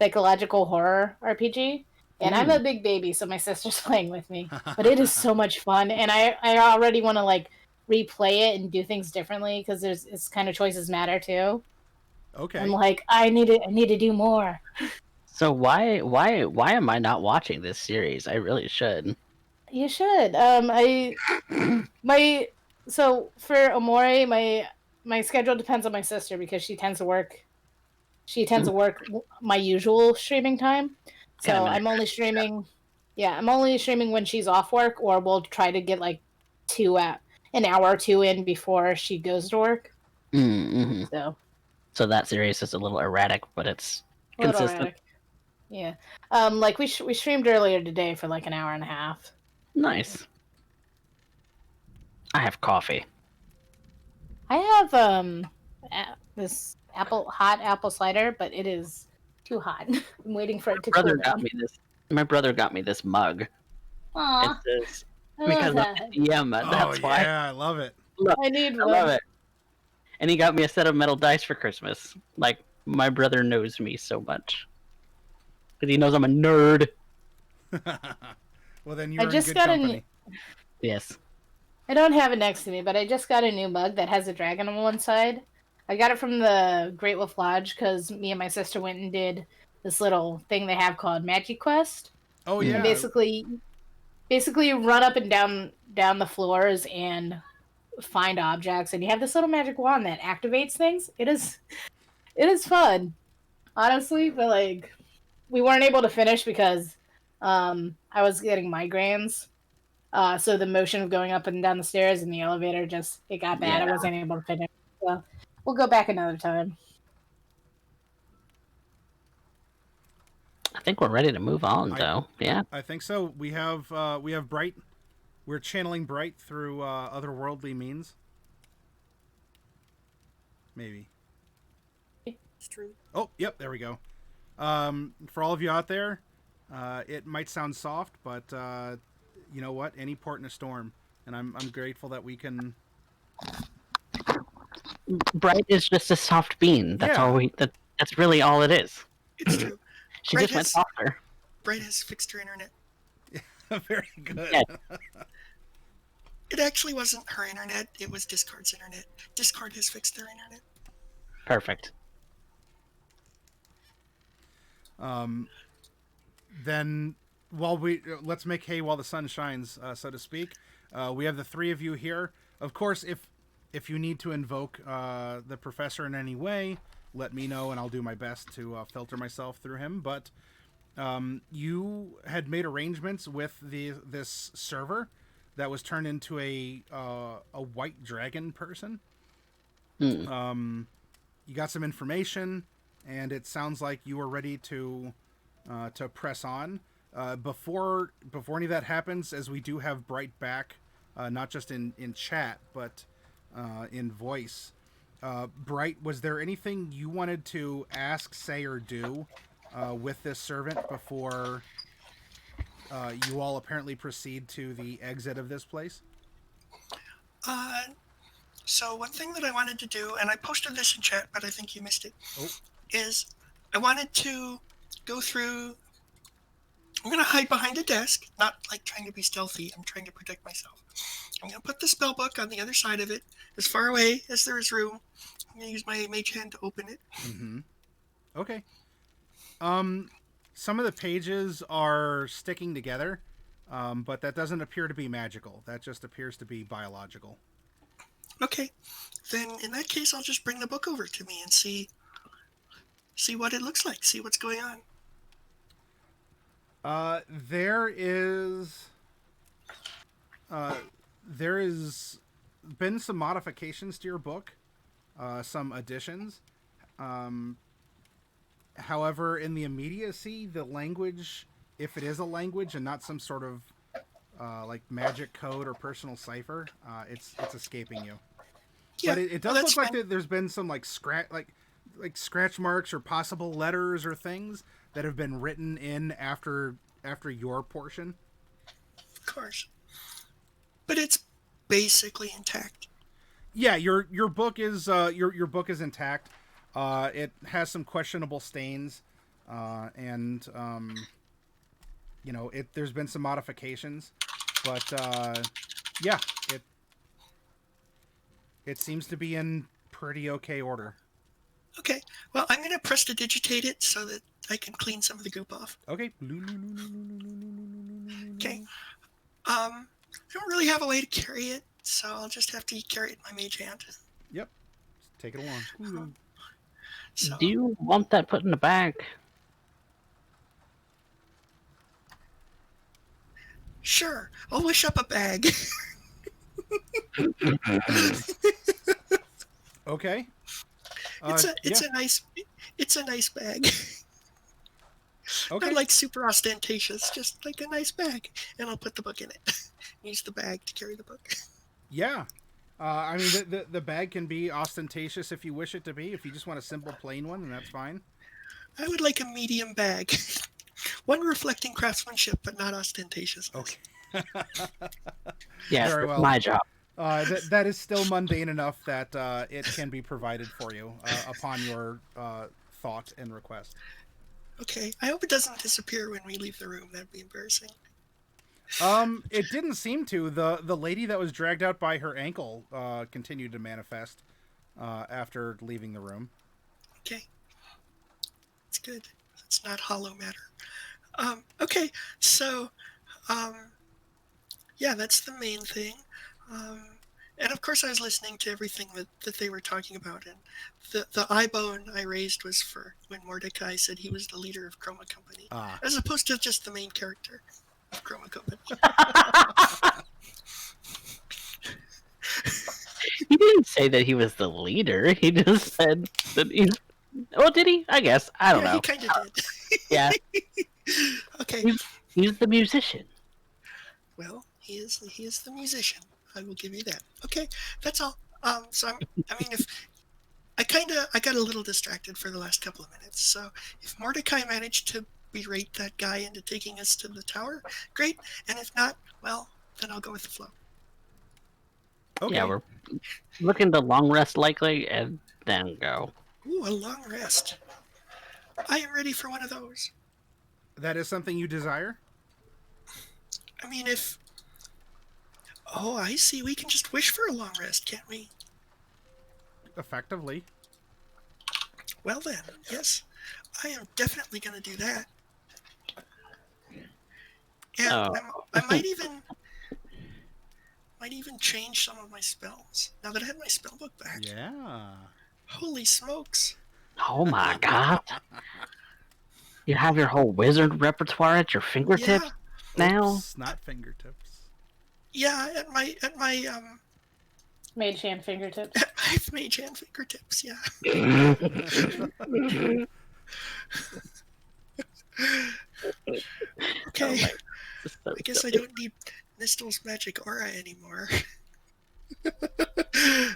psychological horror RPG. And I'm a big baby, so my sister's playing with me. But it is so much fun, and I already want to like replay it and do things differently because it's kind of choices matter too. I'm Okay. like, I need to do more. So why am I not watching this series? I really should. You should. My so for Amore, my schedule depends on my sister because she tends to work. She tends to work my usual streaming time, Kind of so I'm only streaming. Yeah, I'm only streaming when she's off work, or we'll try to get like an hour or two in before she goes to work. mm-hmm. So So that series is a little erratic, but it's a little consistent. erratic. Yeah. Like we streamed earlier today for like an hour and a half. Nice. I have coffee. I have this hot apple cider, but it is too hot. I'm waiting for it to cool down. My brother got me this mug. Aw, It says I because love of that. DM, that's why. Yeah, I love it. I need I one. love it. And he got me a set of metal dice for Christmas. Like, my brother knows me so much. Because he knows I'm a nerd. Well, then you're I just in good got company. Yes. I don't have it next to me, but I just got a new mug that has a dragon on one side. I got it from the Great Wolf Lodge because me and my sister went and did this little thing they have called Magic Quest. Oh And yeah. basically you run up and down the floors and find objects, and you have this little magic wand that activates things. It is fun, honestly, but like we weren't able to finish because I was getting migraines. So the motion of going up and down the stairs in the elevator it got bad. Yeah. I wasn't able to finish. So we'll go back another time. I think we're ready to move on, though. Yeah. I think so. We have Bright. We're channeling Bright through otherworldly means. Maybe. It's true. Oh, yep, there we go. For all of you out there, it might sound soft, but you know what? Any port in a storm, and I'm grateful that we can. Bright is just a soft bean. That's all that's really all it is. It's true. She Bright just went softer. Bright has fixed her internet. Very good. Yeah. It actually wasn't her internet. It was Discord's internet. Discord has fixed their internet. Perfect. Then let's make hay while the sun shines, so to speak. We have the three of you here. Of course, if you need to invoke the professor in any way, let me know and I'll do my best to filter myself through him. But you had made arrangements with this server that was turned into a white dragon person. You got some information, and it sounds like you are ready to press on. Before any of that happens, as we do have Bright back, not just in chat, but in voice. Bright, was there anything you wanted to ask, say, or do with this servant before you all apparently proceed to the exit of this place? So one thing that I wanted to do, and I posted this in chat, but I think you missed it, is I wanted to go through. I'm going to hide behind a desk, not like trying to be stealthy. I'm trying to protect myself. I'm going to put the spell book on the other side of it, as far away as there is room. I'm going to use my mage hand to open it. Mm-hmm. Okay. Some of the pages are sticking together, but that doesn't appear to be magical. That just appears to be biological. Okay. Then in that case, I'll just bring the book over to me and see what it looks like, see what's going on. There is been some modifications to your book, some additions. However, in the immediacy, the language, if it is a language and not some sort of like magic code or personal cipher, it's escaping you. Yeah, but it does look like there's been some like scratch marks or possible letters or things that have been written in after your portion. Of course. But it's basically intact. Yeah, your book is your book is intact. It has some questionable stains, and there's been some modifications, but yeah, it seems to be in pretty okay order. Okay. Well, I'm gonna prestidigitate it so that I can clean some of the goop off. Okay. Okay. I don't really have a way to carry it, so I'll just have to carry it in my mage hand. Yep. Just take it along. So, Do you want that put in a bag? sure, I'll wish up a bag. Okay. It's a nice bag. Okay. Not like super ostentatious, just like a nice bag, and I'll put the book in it. Use the bag to carry the book. Yeah. I mean, the bag can be ostentatious if you wish it to be. If you just want a simple plain one, then that's fine. I would like a medium bag. One reflecting craftsmanship, but not ostentatious. Okay. Yes, Very that's well. my job. That is still mundane enough that it can be provided for you upon your thought and request. Okay, I hope it doesn't disappear when we leave the room. That'd be embarrassing. It didn't seem to. The lady that was dragged out by her ankle continued to manifest after leaving the room. Okay. It's good. It's not hollow matter. Okay, so, yeah, that's the main thing. And of course I was listening to everything that they were talking about, and the eye bone I raised was for when Mordecai said he was the leader of Chroma Company, as opposed to just the main character of Chroma Company. He didn't say that he was the leader. He just said that he's... Oh, did he? I guess. I don't know. He kind of did. Yeah. Okay. He's the musician. Well, he is the musician. I will give you that. Okay, that's all. So if I got a little distracted for the last couple of minutes. So if Mordecai managed to berate that guy into taking us to the tower, great. And if not, well, then I'll go with the flow. Okay. Yeah, we're looking to long rest likely, and then go. Ooh, a long rest. I am ready for one of those. That is something you desire? I mean, if... Oh, I see. We can just wish for a long rest, can't we? Effectively. Well then, yes. I am definitely going to do that. And I might even change some of my spells, now that I have my spellbook back. Yeah. Holy smokes. Oh my god. You have your whole wizard repertoire at your fingertips now? Oops, not fingertips. Yeah, at my Mage hand fingertips. I have mage hand fingertips, yeah. Okay. I guess I don't need Nistel's magic aura anymore.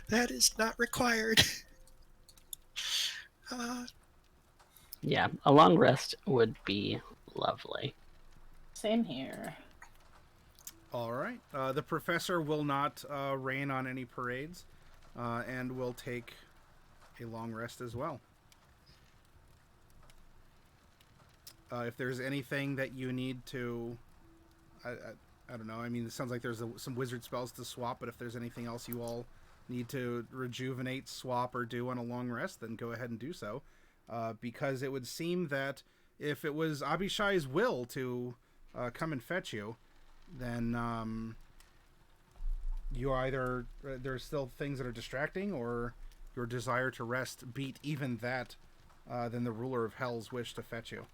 That is not required. Yeah, a long rest would be lovely. Same here. All right. The professor will not rain on any parades, and will take a long rest as well. If there's anything that you need to, I don't know. I mean, it sounds like there's some wizard spells to swap, but if there's anything else you all need to rejuvenate, swap, or do on a long rest, then go ahead and do so. Because it would seem that if it was Abishai's will to come and fetch you, then you either there's still things that are distracting, or your desire to rest beat even that than the ruler of hell's wish to fetch you.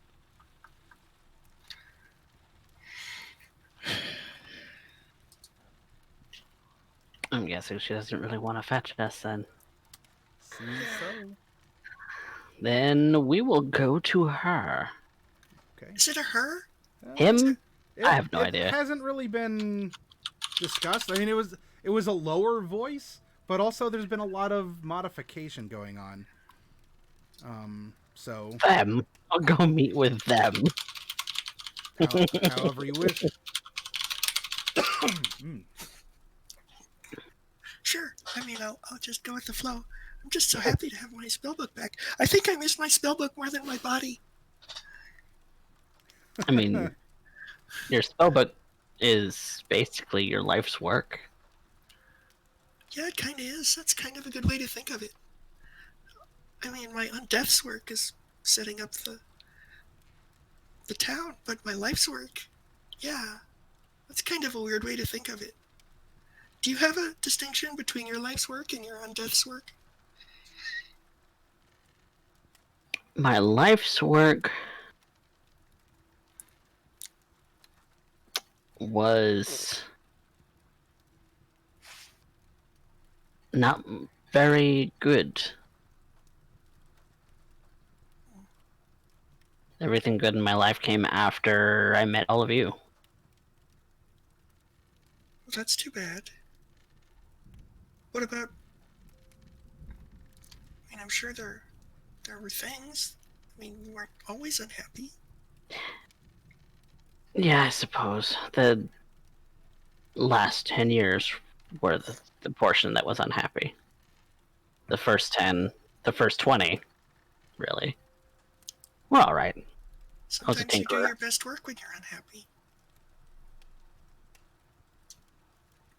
I'm guessing she doesn't really want to fetch us then. Seems so. Then we will go to her. Okay. Is it a her? Him? I have no idea. It hasn't really been discussed. I mean, it was a lower voice, but also there's been a lot of modification going on. So Them. I'll go meet with them. however you wish. Sure. I mean, I'll just go with the flow. I'm just so happy to have my spellbook back. I think I miss my spellbook more than my body. I mean, your spellbook is basically your life's work. Yeah, it kind of is. That's kind of a good way to think of it. I mean, my undeath's work is setting up the town, but my life's work, yeah, that's kind of a weird way to think of it. Do you have a distinction between your life's work and your undeath's work? My life's work was not very good. Everything good in my life came after I met all of you. Well, that's too bad. What about? I mean, I'm sure there were things. I mean, you weren't always unhappy. Yeah, I suppose. The last 10 years were the portion that was unhappy. The first 10, the first 20, really. We're alright. I was a Sometimes you do tinkerer. your best work when you're unhappy.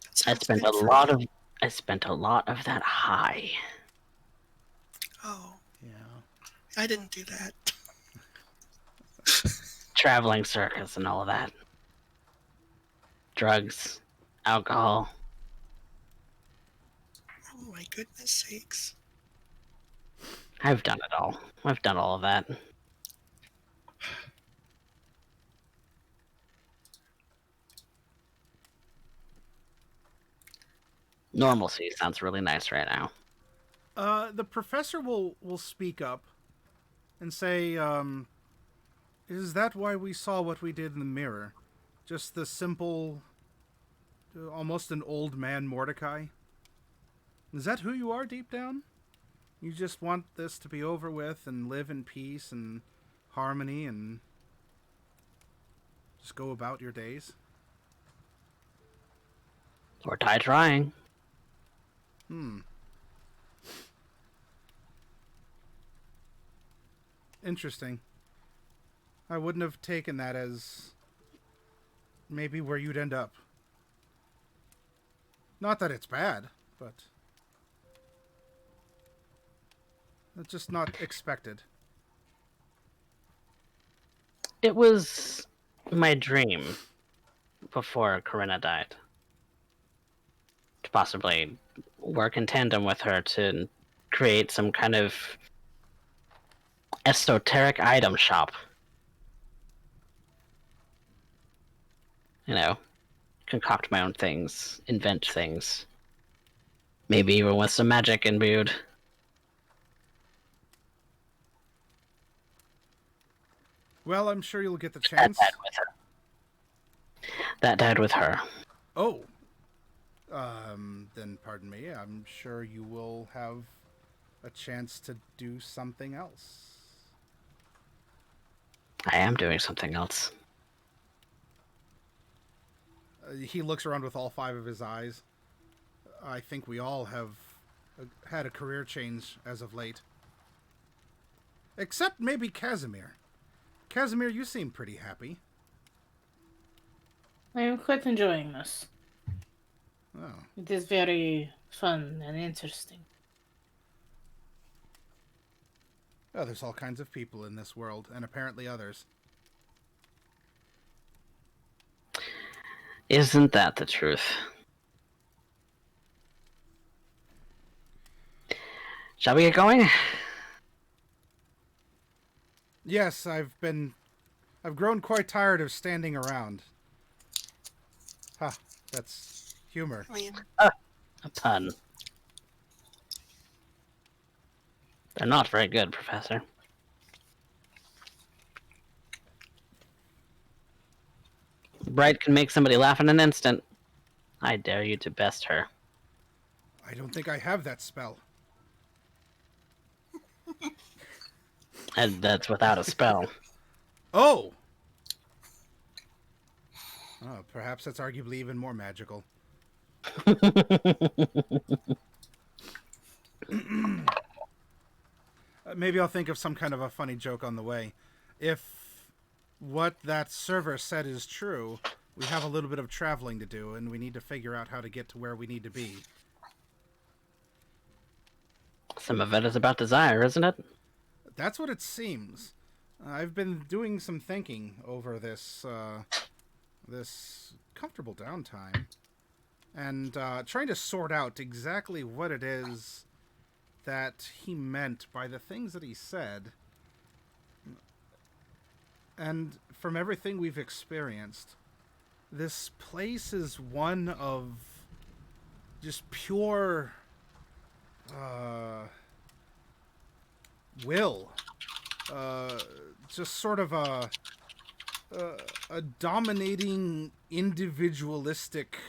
That's how I it's spent been a for lot me. of I spent a lot of that high. Oh, Yeah. I didn't do that. Traveling circus and all of that. Drugs, alcohol. Oh my goodness sakes. I've done it all. I've done all of that. Normalcy sounds really nice right now. The professor will speak up and say, "Is that why we saw what we did in the mirror? Just the simple, almost an old man Mordecai? Is that who you are deep down? You just want this to be over with and live in peace and harmony and just go about your days?" Or die trying. Interesting. I wouldn't have taken that as maybe where you'd end up. Not that it's bad, but it's just not expected. It was my dream before Corinna died. To possibly work in tandem with her to create some kind of esoteric item shop. You know, concoct my own things, invent things. Maybe even with some magic imbued. Well, I'm sure you'll get the That chance. died with her. That died with her. Oh. Then pardon me. I'm sure you will have a chance to do something else. I am doing something else. He looks around with all 5 of his eyes. I think we all have had a career change as of late. Except maybe Casimir. Casimir, you seem pretty happy. I am quite enjoying this. Oh. It is very fun and interesting. Oh, there's all kinds of people in this world, and apparently others. Isn't that the truth? Shall we get going? Yes, I've grown quite tired of standing around. Ha, that's humor. I mean, A pun. They're not very good, Professor. Bright can make somebody laugh in an instant. I dare you to best her. I don't think I have that spell. And that's without a spell. Oh! Oh, perhaps that's arguably even more magical. Maybe I'll think of some kind of a funny joke on the way. If what that server said is true, we have a little bit of traveling to do, and we need to figure out how to get to where we need to be. Some of it is about desire, isn't it? That's what it seems. I've been doing some thinking over this this comfortable downtime, and trying to sort out exactly what it is that he meant by the things that he said. And from everything we've experienced, this place is one of just pure will. Just sort of a dominating individualistic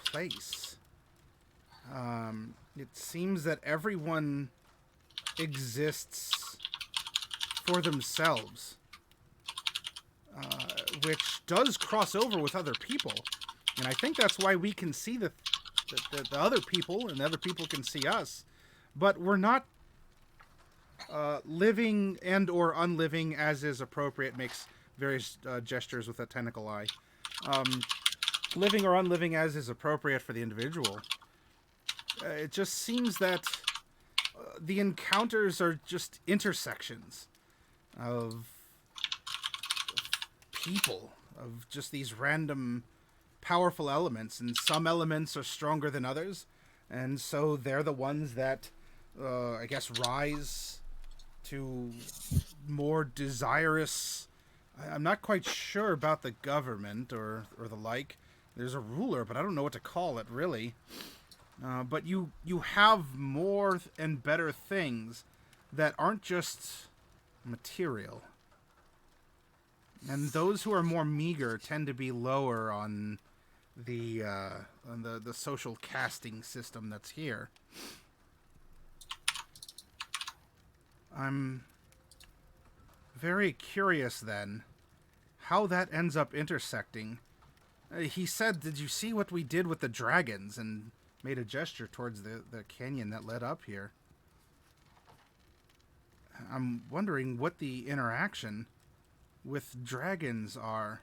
place. It seems that everyone exists for themselves, which does cross over with other people, and I think that's why we can see the other people, and the other people can see us, but we're not living and or unliving as is appropriate. Makes various gestures with a tentacle eye. Living or unliving as is appropriate for the individual. It just seems that the encounters are just intersections of people, of just these random powerful elements, and some elements are stronger than others, and so they're the ones that I guess rise to more desirous. I'm not quite sure about the government or the like. There's a ruler, but I don't know what to call it, really. But you have more and better things that aren't just material. And those who are more meager tend to be lower on the social casting system that's here. I'm very curious, then, how that ends up intersecting. He said, "Did you see what we did with the dragons?" and made a gesture towards the canyon that led up here. I'm wondering what the interaction with dragons are.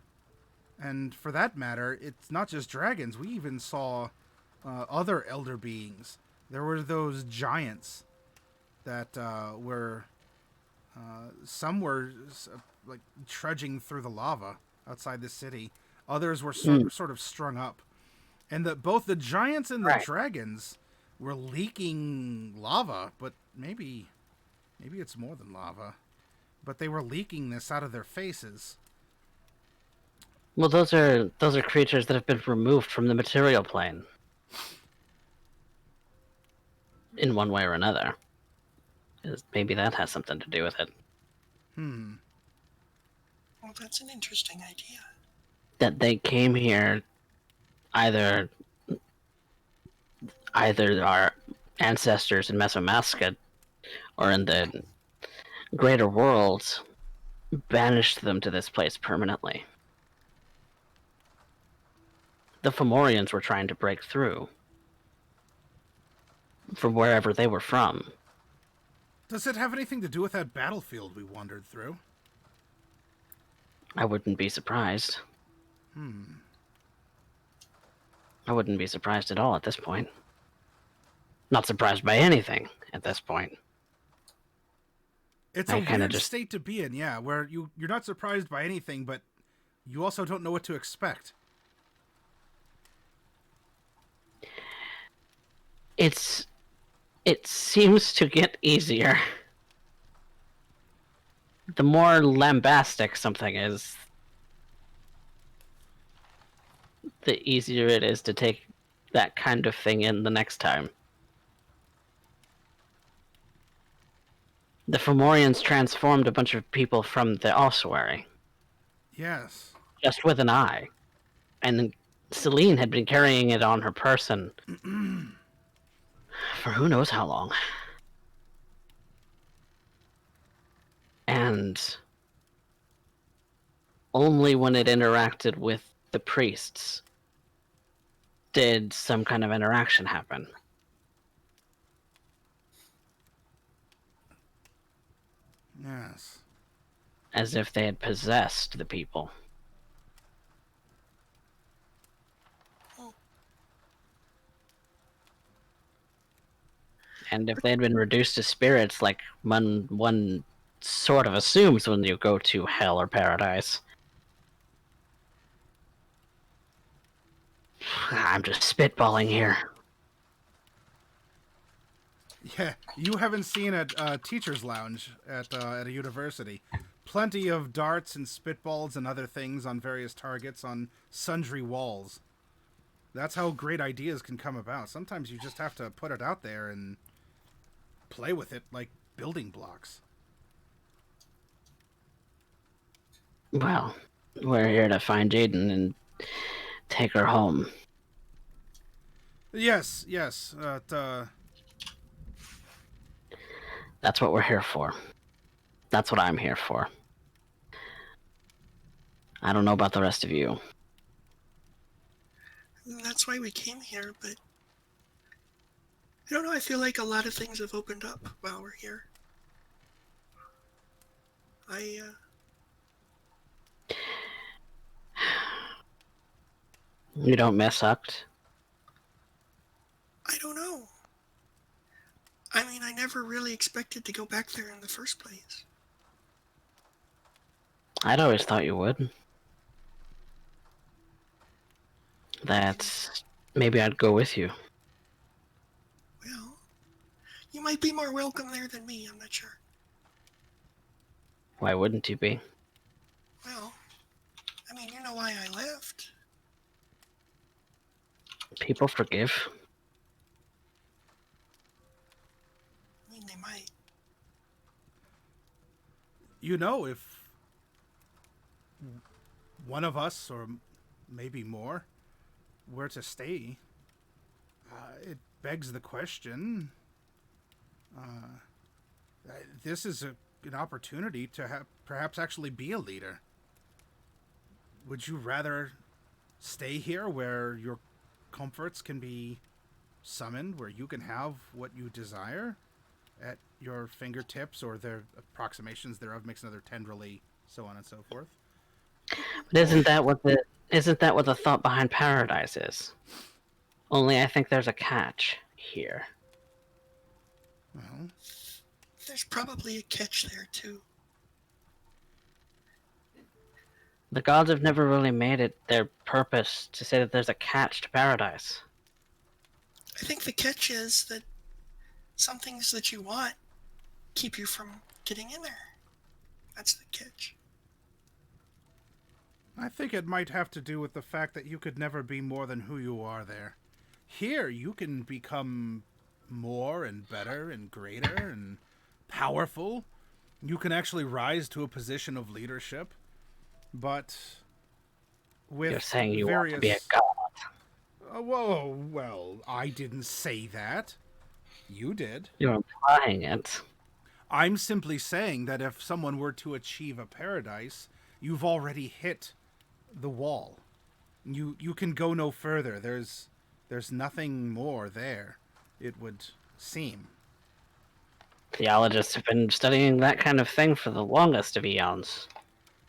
And for that matter, it's not just dragons. We even saw other elder beings. There were those giants that were... some were like trudging through the lava outside the city. Others were sort of strung up. And both the giants and the dragons were leaking lava, but maybe it's more than lava. But they were leaking this out of their faces. Well, those are creatures that have been removed from the material plane, in one way or another. Maybe that has something to do with it. Well, that's an interesting idea. That they came here, either our ancestors in Mesomasca or in the greater world banished them to this place permanently. The Fomorians were trying to break through from wherever they were from. Does it have anything to do with that battlefield we wandered through? I wouldn't be surprised. I wouldn't be surprised at all at this point. Not surprised by anything at this point. It's a weird state to be in, yeah, where you're not surprised by anything, but you also don't know what to expect. It seems to get easier. The more lambastic something is, the easier it is to take that kind of thing in the next time. The Fomorians transformed a bunch of people from the ossuary. Yes. Just with an eye. And Celine had been carrying it on her person for who knows how long. And only when it interacted with the priests did some kind of interaction happen. Yes. as if they had possessed the people. Oh, And if they had been reduced to spirits, like one sort of assumes when you go to hell or paradise. I'm just spitballing here. Yeah, you haven't seen a teacher's lounge at a university. Plenty of darts and spitballs and other things on various targets on sundry walls. That's how great ideas can come about. Sometimes you just have to put it out there and play with it like building blocks. Well, we're here to find Jaden and take her home. Yes. That's what we're here for. That's what I'm here for. I don't know about the rest of you. that's why we came here, but I don't know, I feel like a lot of things have opened up while we're here. You don't miss Uct? I don't know. I mean, I never really expected to go back there in the first place. I'd always thought you would. That's... Maybe I'd go with you. Well, you might be more welcome there than me, I'm not sure. Why wouldn't you be? Well, I mean, you know why I left. People forgive. I mean, they might. You know, if one of us, or maybe more, were to stay, it begs the question. This is an opportunity to perhaps actually be a leader. Would you rather stay here where your comforts can be summoned, where you can have what you desire at your fingertips, or their approximations thereof, makes another tenderly, so on and so forth? But isn't that what the thought behind paradise is? Only I think there's a catch here. Well, There's probably a catch there, too. The gods have never really made it their purpose to say that there's a catch to paradise. I think the catch is that some things that you want keep you from getting in there. That's the catch. I think it might have to do with the fact that you could never be more than who you are there. Here, you can become more and better and greater and powerful. You can actually rise to a position of leadership. But with You're saying you various... want to be a god. Whoa, well, I didn't say that. You did. You're implying it. I'm simply saying that if someone were to achieve a paradise, you've already hit the wall. You can go no further. There's nothing more there, it would seem. Theologists have been studying that kind of thing for the longest of eons.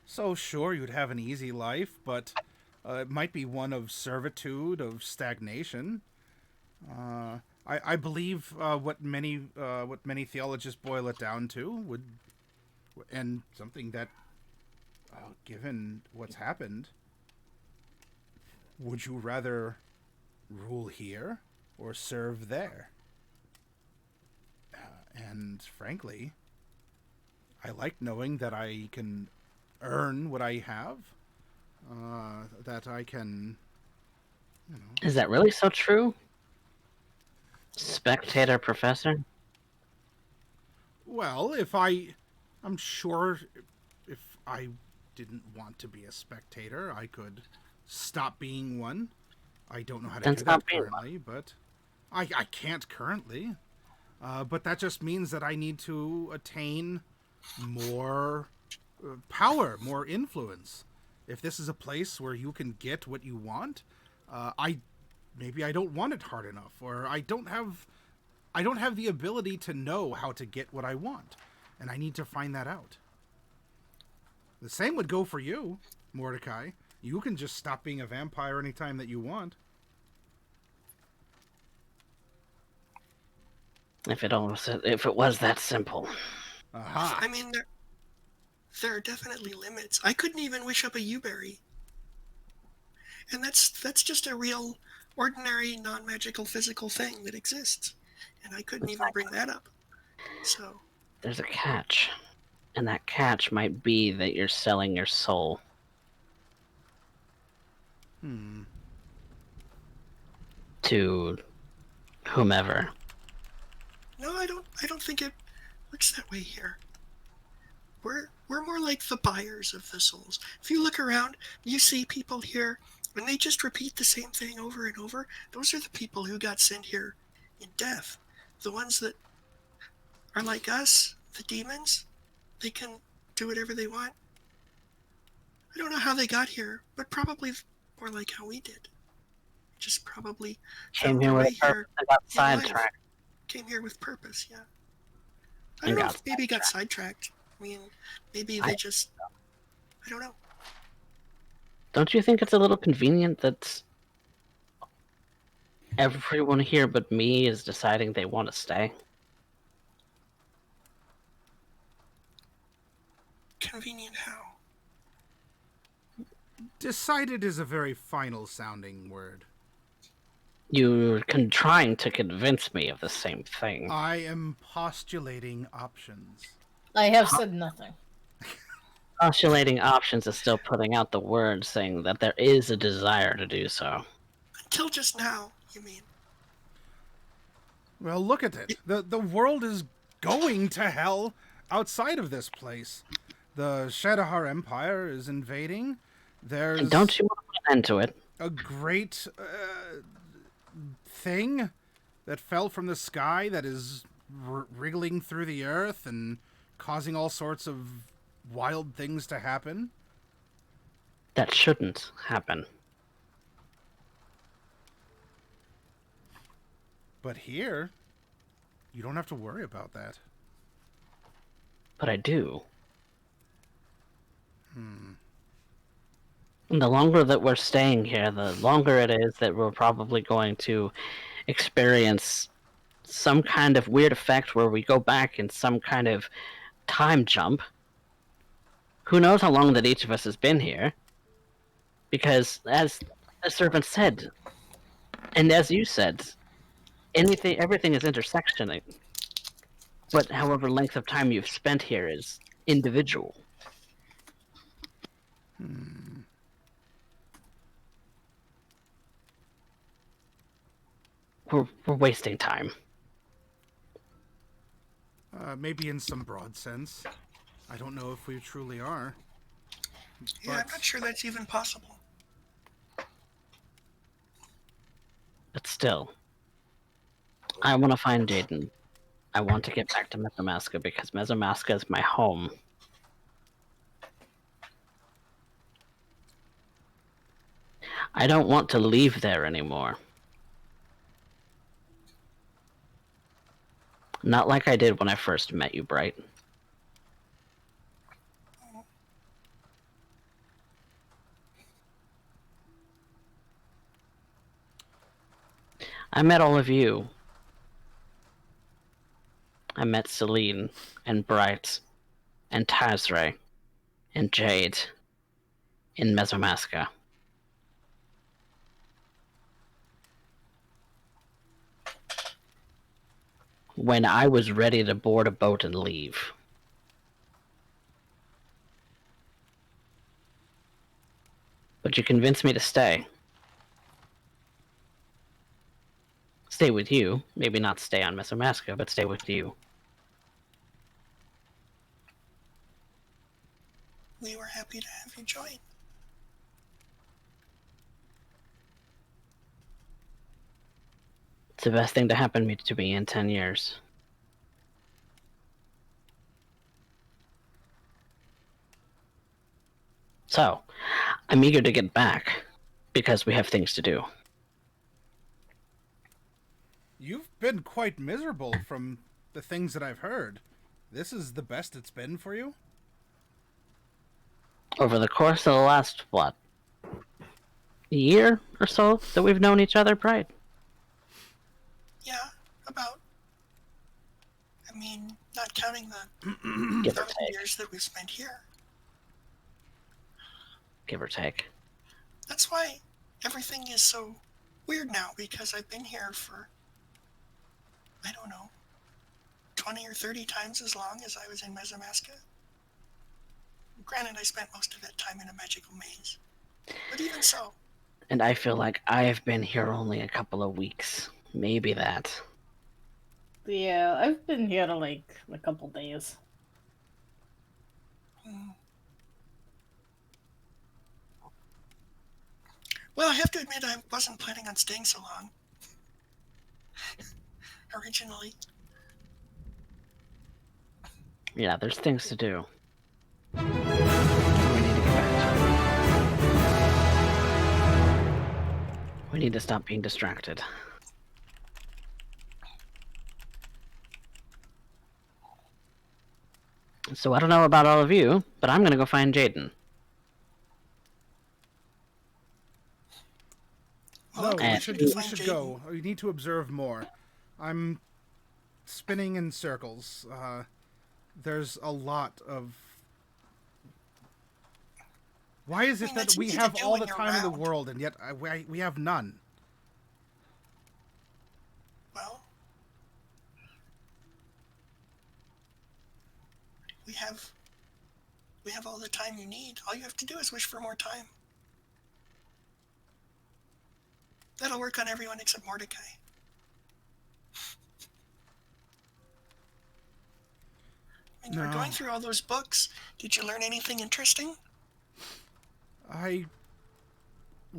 So sure, you'd have an easy life, but it might be one of servitude, of stagnation. I believe what many theologists boil it down to would, and something that, given what's happened, would you rather rule here or serve there? And frankly, I like knowing that I can earn what I have, that I can, Is that really so true? Spectator professor? Well, I'm sure if I didn't want to be a spectator, I could stop being one. I don't know how to Then do stop that being currently, but I can't currently. But that just means that I need to attain more power, more influence. If this is a place where you can get what you want, maybe I don't want it hard enough, or I don't have the ability to know how to get what I want, and I need to find that out. The same would go for you, Mordecai. You can just stop being a vampire anytime that you want. If it was that simple. Aha! I mean, there are definitely limits. I couldn't even wish up a Uberry. And that's just a real, ordinary, non-magical, physical thing that exists. And I couldn't even bring that up. So... There's a catch. And that catch might be that you're selling your soul. To whomever. No, I don't think it works that way here. We're more like the buyers of the souls. If you look around, you see people here, and they just repeat the same thing over and over. Those are the people who got sent here in death. The ones that are like us, the demons, they can do whatever they want. I don't know how they got here, but probably more like how we did. Just probably Came here with purpose and got sidetracked. Came here with purpose, yeah. I don't know if maybe got sidetracked. I mean, maybe they just... I don't know. Don't you think it's a little convenient that everyone here but me is deciding they want to stay? Convenient how? Decided is a very final sounding word. You're trying to convince me of the same thing. I am postulating options. I have said nothing. Postulating options is still putting out the word saying that there is a desire to do so. Until just now, you mean? Well, look at it. The world is going to hell outside of this place. The Shadowhar Empire is invading. There's... And don't you want to put an end to it? A great thing that fell from the sky that is wriggling through the earth and causing all sorts of wild things to happen. That shouldn't happen. But here, you don't have to worry about that. But I do. And the longer that we're staying here, the longer it is that we're probably going to experience some kind of weird effect where we go back in some kind of time jump. Who knows how long that each of us has been here? Because, as the servant said, and as you said, everything is intersectioning. But however length of time you've spent here is individual. We're wasting time. Maybe in some broad sense. I don't know if we truly are. Yeah, I'm not sure that's even possible. But still, I want to find Jaden. I want to get back to Mesotopia because Mesotopia is my home. I don't want to leave there anymore. Not like I did when I first met you, Bright. I met all of you. I met Celine, and Bright, and Tazray, and Jade, in Mesotopia. When I was ready to board a boat and leave. But you convinced me to stay. Stay with you. Maybe not stay on Mesotopia, but stay with you. We were happy to have you join. It's the best thing to happen to me in 10 years. So, I'm eager to get back, because we have things to do. You've been quite miserable from the things that I've heard. This is the best it's been for you? over the course of the last, what, year or so that we've known each other, Bright? Yeah, about. I mean, not counting the Give or 30 take. years that we spent here. Give or take. That's why everything is so weird now, because I've been here for, I don't know, 20 or 30 times as long as I was in Mesamaska. Granted, I spent most of that time in a magical maze. But even so. And I feel like I've been here only a couple of weeks. Maybe that. Yeah, I've been here like a couple days. Well, I have to admit I wasn't planning on staying so long. Originally. Yeah, there's things to do. We need to get back to it. We need to stop being distracted. So I don't know about all of you, but I'm gonna go find Jaden. No, Okay, we And- should go. We need to observe more. I'm spinning in circles. There's a lot of... Why is it that that's we easy to have do all when the you're time in the around. world, and yet we have none? Well, we have all the time you need. All you have to do is wish for more time. That'll work on everyone except Mordecai. When you were going through all those books, did you learn anything interesting? I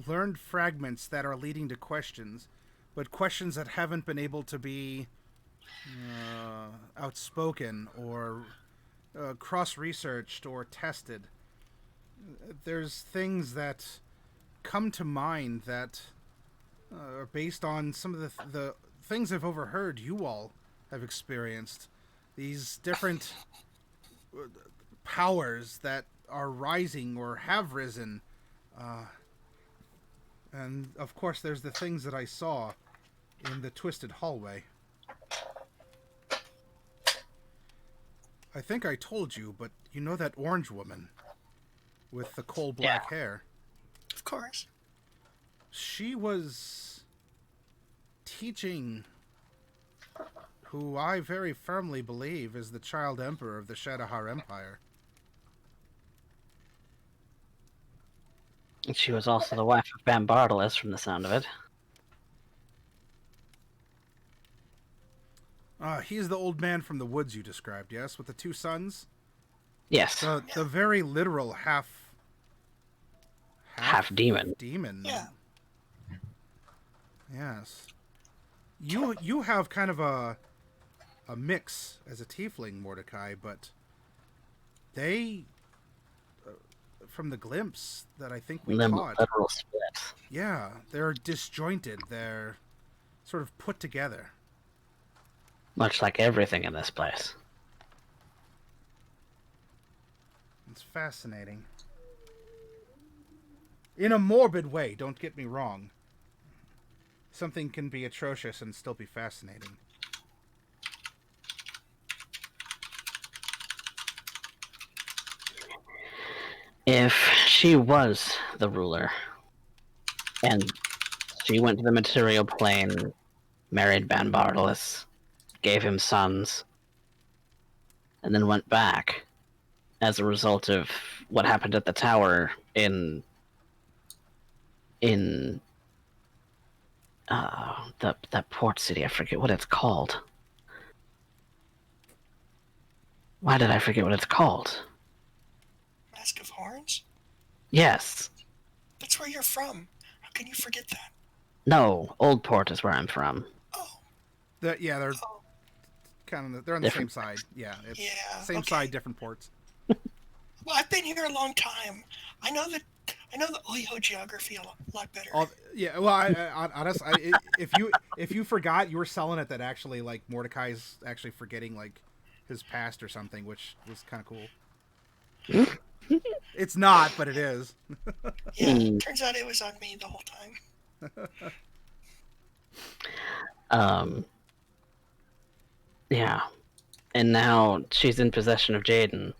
learned fragments that are leading to questions, but questions that haven't been able to be outspoken or cross-researched or tested. There's things that come to mind that are based on some of the things I've overheard you all have experienced. These different powers that are rising or have risen. And of course there's the things that I saw in the twisted hallway. I think I told you, but you know that orange woman with the coal black hair? Of course. She was teaching who I very firmly believe is the child emperor of the Shadowhar Empire. And she was also the wife of Bambardalis, from the sound of it. He's the old man from the woods you described, yes? With the two sons? Yes. The very literal half demon. Demon. Yeah. Yes. You have kind of a mix as a tiefling, Mordecai, but they, from the glimpse that I think we caught, Literal split. yeah, they're disjointed. They're sort of put together. Much like everything in this place. It's fascinating. In a morbid way, don't get me wrong. Something can be atrocious and still be fascinating. If she was the ruler, and she went to the material plane, married Bambardalis, gave him sons, and then went back as a result of what happened at the tower in that port city. I forget what it's called. Why did I forget what it's called? Mask of Horns? Yes. That's where you're from. How can you forget that? No, Old Port is where I'm from. Oh. They're Oh. kind of they're on the same side. Yeah, it's Yeah, same okay. side, different ports. Well, I've been here a long time. I know the Oiho geography a lot better. Yeah, well, honestly, if you forgot, you were selling it that actually like Mordecai's actually forgetting like his past or something, which was kind of cool. It's not, but it is. Yeah, turns out it was on me the whole time. Yeah. And now she's in possession of Jaden.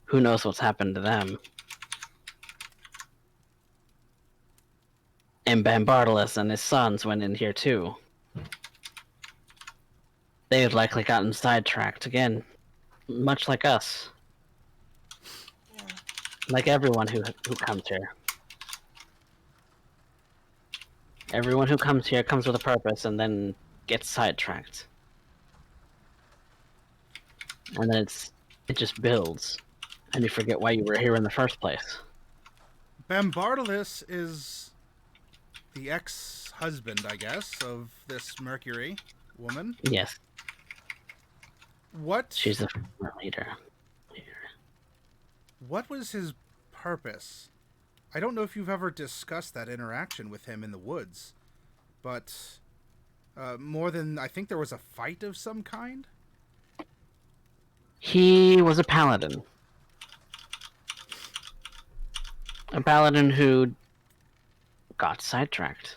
Who knows what's happened to them? And Bambardelus and his sons went in here too. They had likely gotten sidetracked again, much like us. Yeah. Like everyone who comes here. Everyone who comes here comes with a purpose and then gets sidetracked. And then it just builds. And you forget why you were here in the first place. Bambardelus is the ex-husband, I guess, of this Mercury woman. Yes. What? She's the leader. What was his purpose? I don't know if you've ever discussed that interaction with him in the woods, but more than I think there was a fight of some kind. He was a paladin. A paladin who got sidetracked.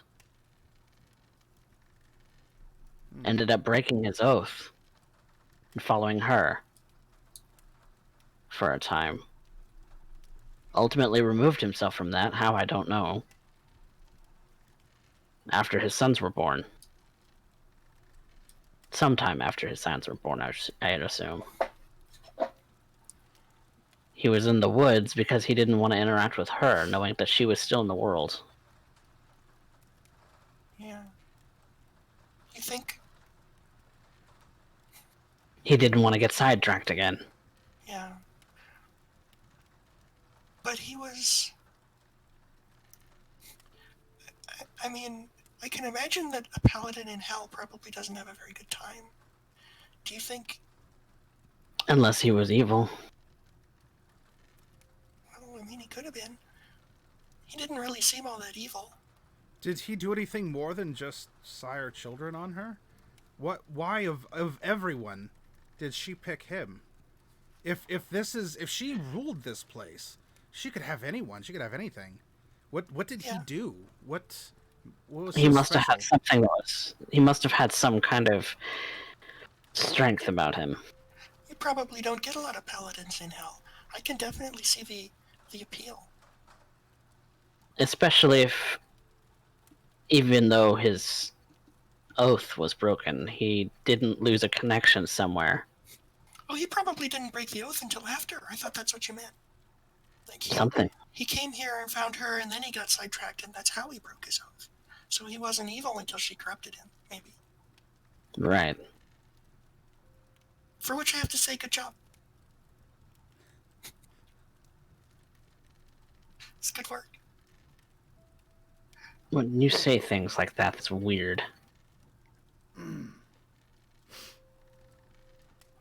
Ended up breaking his oath and following her for a time. Ultimately removed himself from that, how I don't know. After his sons were born. Sometime after his sons were born, I'd assume. He was in the woods because he didn't want to interact with her, knowing that she was still in the world. Yeah. You think? He didn't want to get sidetracked again. Yeah. But he was... I mean, I can imagine that a paladin in hell probably doesn't have a very good time. Do you think... Unless he was evil. Well, I mean, he could have been. He didn't really seem all that evil. Did he do anything more than just sire children on her? What? Why of everyone did she pick him? If she ruled this place, she could have anyone. She could have anything. What did he do? What was He so must special? have had something that was... He must have had some kind of strength about him. You probably don't get a lot of paladins in hell. I can definitely see the appeal. Especially if, even though his oath was broken, he didn't lose a connection somewhere. Oh, he probably didn't break the oath until after. I thought that's what you meant. Like Something. He came here and found her, and then he got sidetracked, and that's how he broke his oath. So he wasn't evil until she corrupted him, maybe. Right. For which I have to say, good job. It's good work. When you say things like that, it's weird.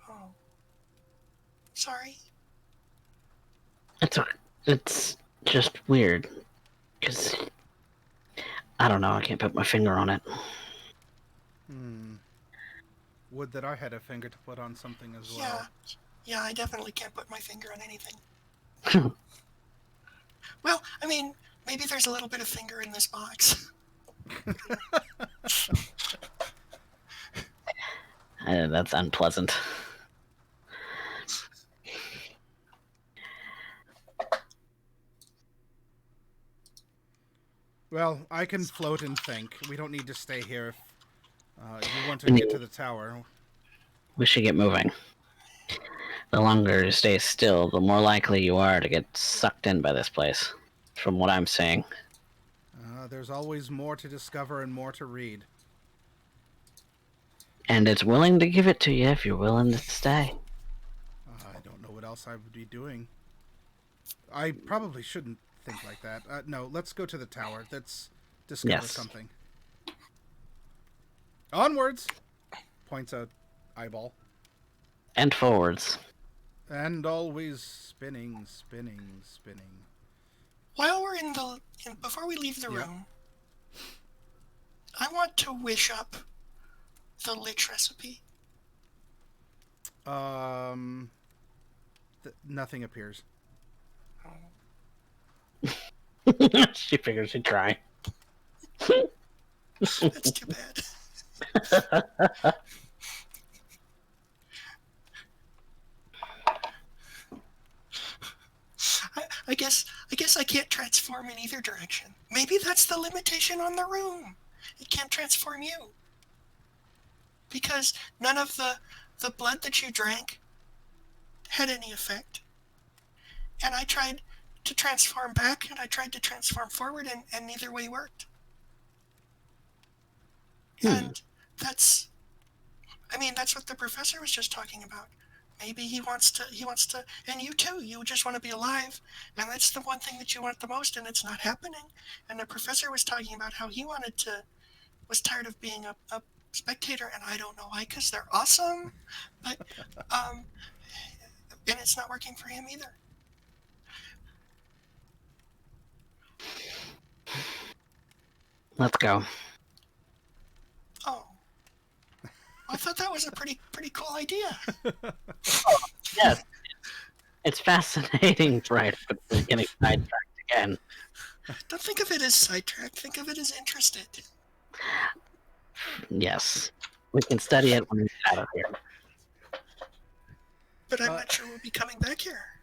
Oh. Sorry. It's just weird. Because, I don't know, I can't put my finger on it. Would that I had a finger to put on something as well. Yeah, I definitely can't put my finger on anything. Well, I mean, maybe there's a little bit of finger in this box. That's unpleasant. Well, I can float and think. We don't need to stay here if you want to get to the tower. We should get moving. The longer you stay still, the more likely you are to get sucked in by this place, from what I'm seeing. There's always more to discover and more to read. And it's willing to give it to you if you're willing to stay. I don't know what else I would be doing. I probably shouldn't think like that. No, let's go to the tower. Let's discover something. Onwards! Points a eyeball. And forwards. And always spinning, spinning, spinning. While we're before we leave the room, I want to wish up the lich recipe. Nothing appears. She figures she'd try. That's too bad. I guess I can't transform in either direction. Maybe that's the limitation on the room. It can't transform you. Because none of the blood that you drank had any effect. And I tried to transform back and I tried to transform forward and neither way worked. And that's what the professor was just talking about. Maybe he wants to, and you too, you just want to be alive, and that's the one thing that you want the most, and it's not happening. And the professor was talking about how he was tired of being a spectator, and I don't know why, because they're awesome, but, and it's not working for him either. Let's go. Oh. I thought that was a pretty cool idea. Yes. It's fascinating, right? But we're getting sidetracked again. Don't think of it as sidetracked. Think of it as interested. Yes. We can study it when we get out of here. But I'm not sure we'll be coming back here.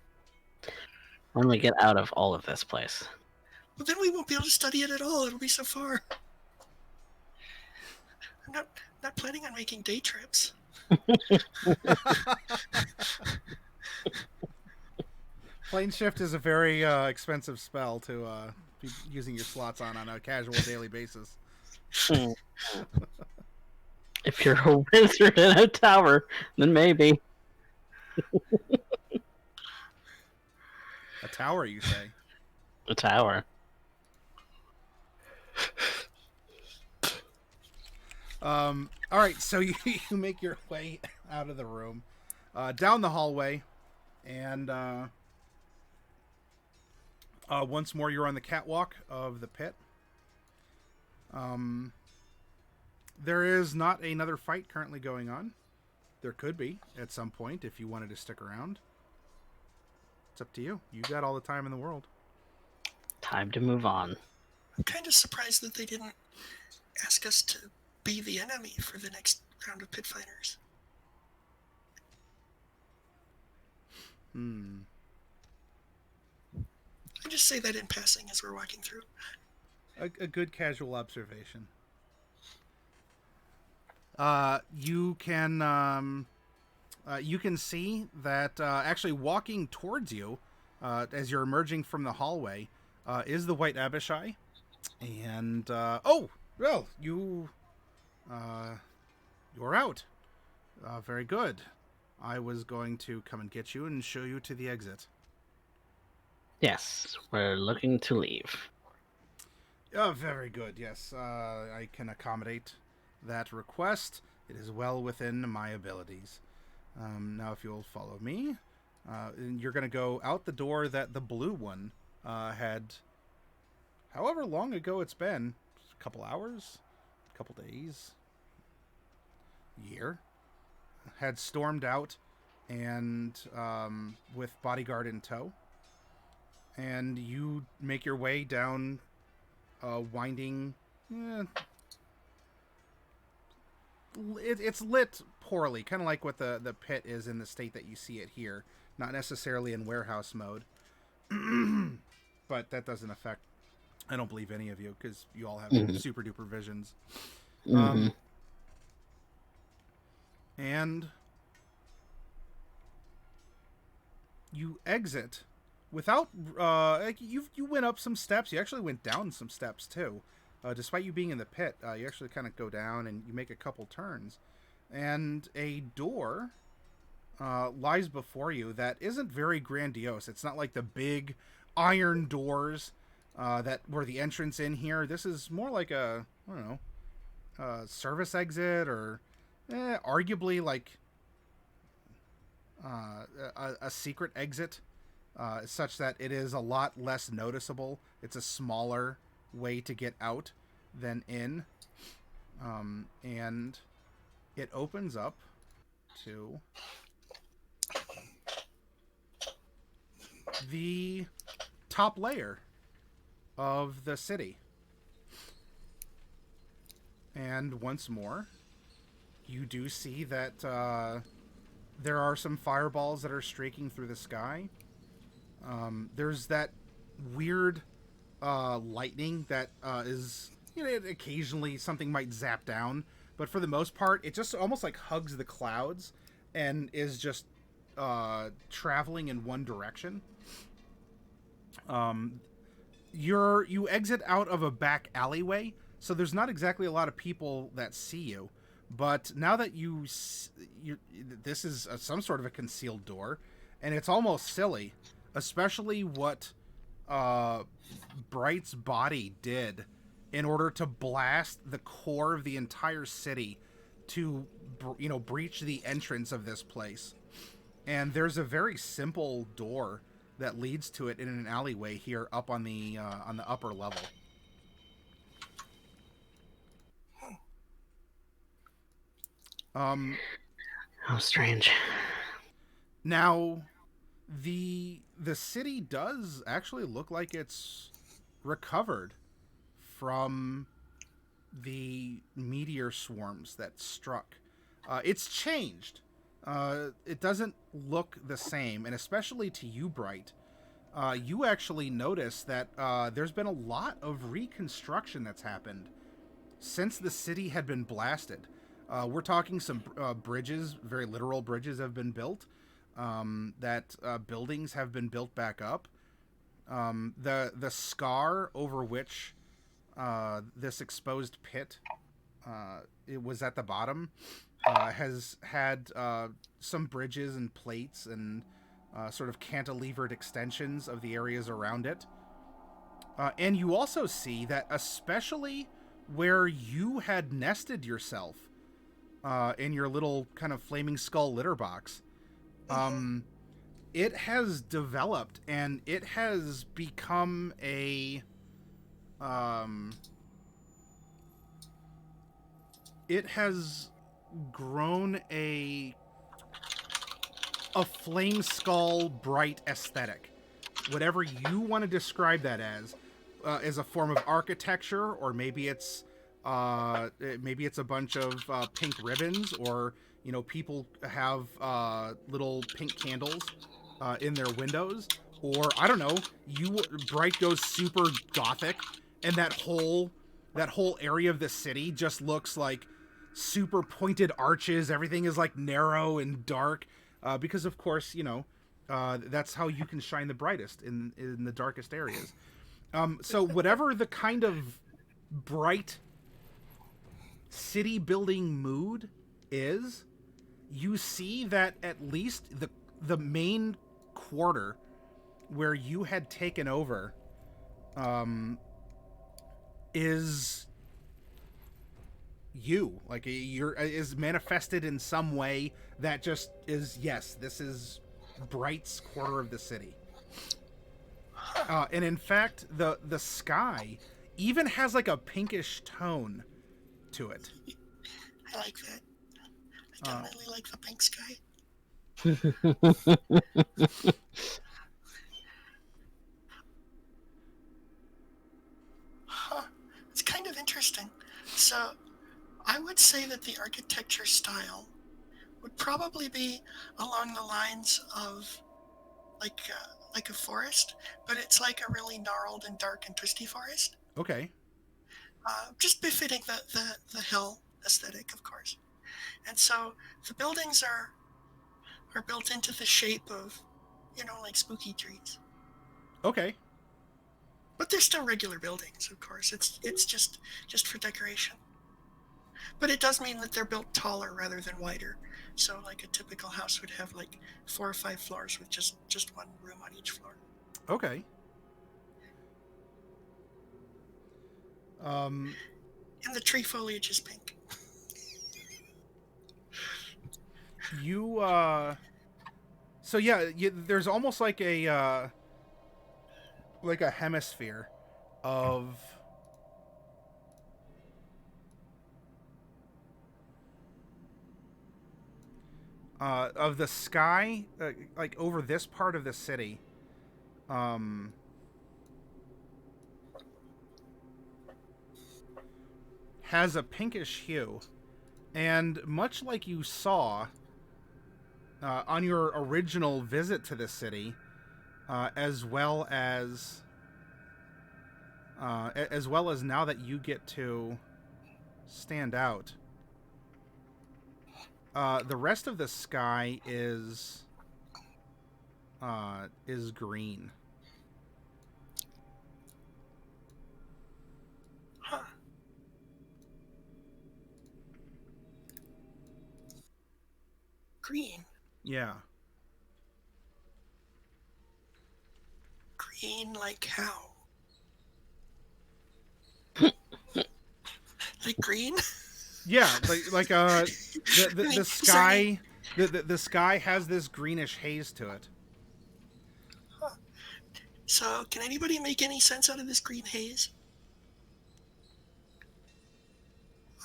When we get out of all of this place. Well, then we won't be able to study it at all. It'll be so far. I'm not planning on making day trips. Plane shift is a very expensive spell to be using your slots on a casual daily basis. If you're a wizard in a tower, then maybe. A tower, you say? A tower. All right, so you make your way out of the room, down the hallway, and once more you're on the catwalk of the pit. There is not another fight currently going on. There could be at some point if you wanted to stick around. It's up to you. You got all the time in the world. Time to move on. I'm kind of surprised that they didn't ask us to be the enemy for the next round of pit fighters. I just say that in passing as we're walking through. A good casual observation. You can see that actually walking towards you as you're emerging from the hallway is the White Abishai, and you're out. Very good. I was going to come and get you and show you to the exit. Yes, we're looking to leave. Oh, very good. Yes, I can accommodate that request. It is well within my abilities. Now, if you'll follow me, you're going to go out the door that the blue one had, however long ago it's been, a couple hours, a couple days, year, had stormed out, and with bodyguard in tow. And you make your way down winding... It's lit poorly, kind of like what the pit is in the state that you see it here. Not necessarily in warehouse mode. But that doesn't affect, I don't believe, any of you, because you all have super duper visions. And you exit without you went up some steps. You actually went down some steps too. Despite you being in the pit, you actually kind of go down and you make a couple turns, and a door lies before you that isn't very grandiose. It's not like the big iron doors that were the entrance in here. This is more like a, I don't know, service exit, or arguably like a secret exit, such that it is a lot less noticeable. It's a smaller way to get out than in, and it opens up to the top layer of the city. And once more, you do see that there are some fireballs that are streaking through the sky. There's that weird lightning that is, occasionally something might zap down, but for the most part, it just almost like hugs the clouds and is just traveling in one direction. You exit out of a back alleyway, so there's not exactly a lot of people that see you. But now that this is some sort of a concealed door, and it's almost silly, especially what Bright's body did in order to blast the core of the entire city to, breach the entrance of this place. And there's a very simple door that leads to it in an alleyway here up on the upper level. How strange. Now, the city does actually look like it's recovered from the meteor swarms that struck. It's changed. It doesn't look the same, and especially to you, Bright, you actually notice that there's been a lot of reconstruction that's happened since the city had been blasted. We're talking some bridges, very literal bridges, have been built. That buildings have been built back up. The scar over which this exposed pit it was at the bottom has had some bridges and plates and sort of cantilevered extensions of the areas around it. And you also see that especially where you had nested yourself in your little kind of flaming skull litter box, it has developed and it has become a it has grown a flame skull bright aesthetic, whatever you want to describe that as a form of architecture, or maybe it's a bunch of pink ribbons, or people have little pink candles in their windows, or I don't know, Bright goes super gothic, and that whole area of the city just looks like super pointed arches. Everything is like narrow and dark, because of course that's how you can shine the brightest in the darkest areas. So whatever the kind of bright city building mood is, you see that at least the main quarter where you had taken over is is manifested in some way that just is, yes, this is Bright's quarter of the city. And in fact, the sky even has like a pinkish tone to it. I like that. I definitely like the pink sky. Huh. It's kind of interesting. So, I would say that the architecture style would probably be along the lines of like a forest, but it's like a really gnarled and dark and twisty forest. Okay. Just befitting the hill aesthetic, of course. And so the buildings are built into the shape of, like spooky trees. Okay. But they're still regular buildings, of course. It's just for decoration. But it does mean that they're built taller rather than wider. So like a typical house would have like 4 or 5 floors with just one room on each floor. Okay. And the tree foliage is pink. So yeah, there's almost like a hemisphere of the sky, like over this part of the city. has a pinkish hue, and much like you saw on your original visit to this city, as well as now that you get to stand out, the rest of the sky is green. Huh. Green. Yeah. Green like how? Like green? Yeah, the sky the sky has this greenish haze to it. Huh. So, can anybody make any sense out of this green haze?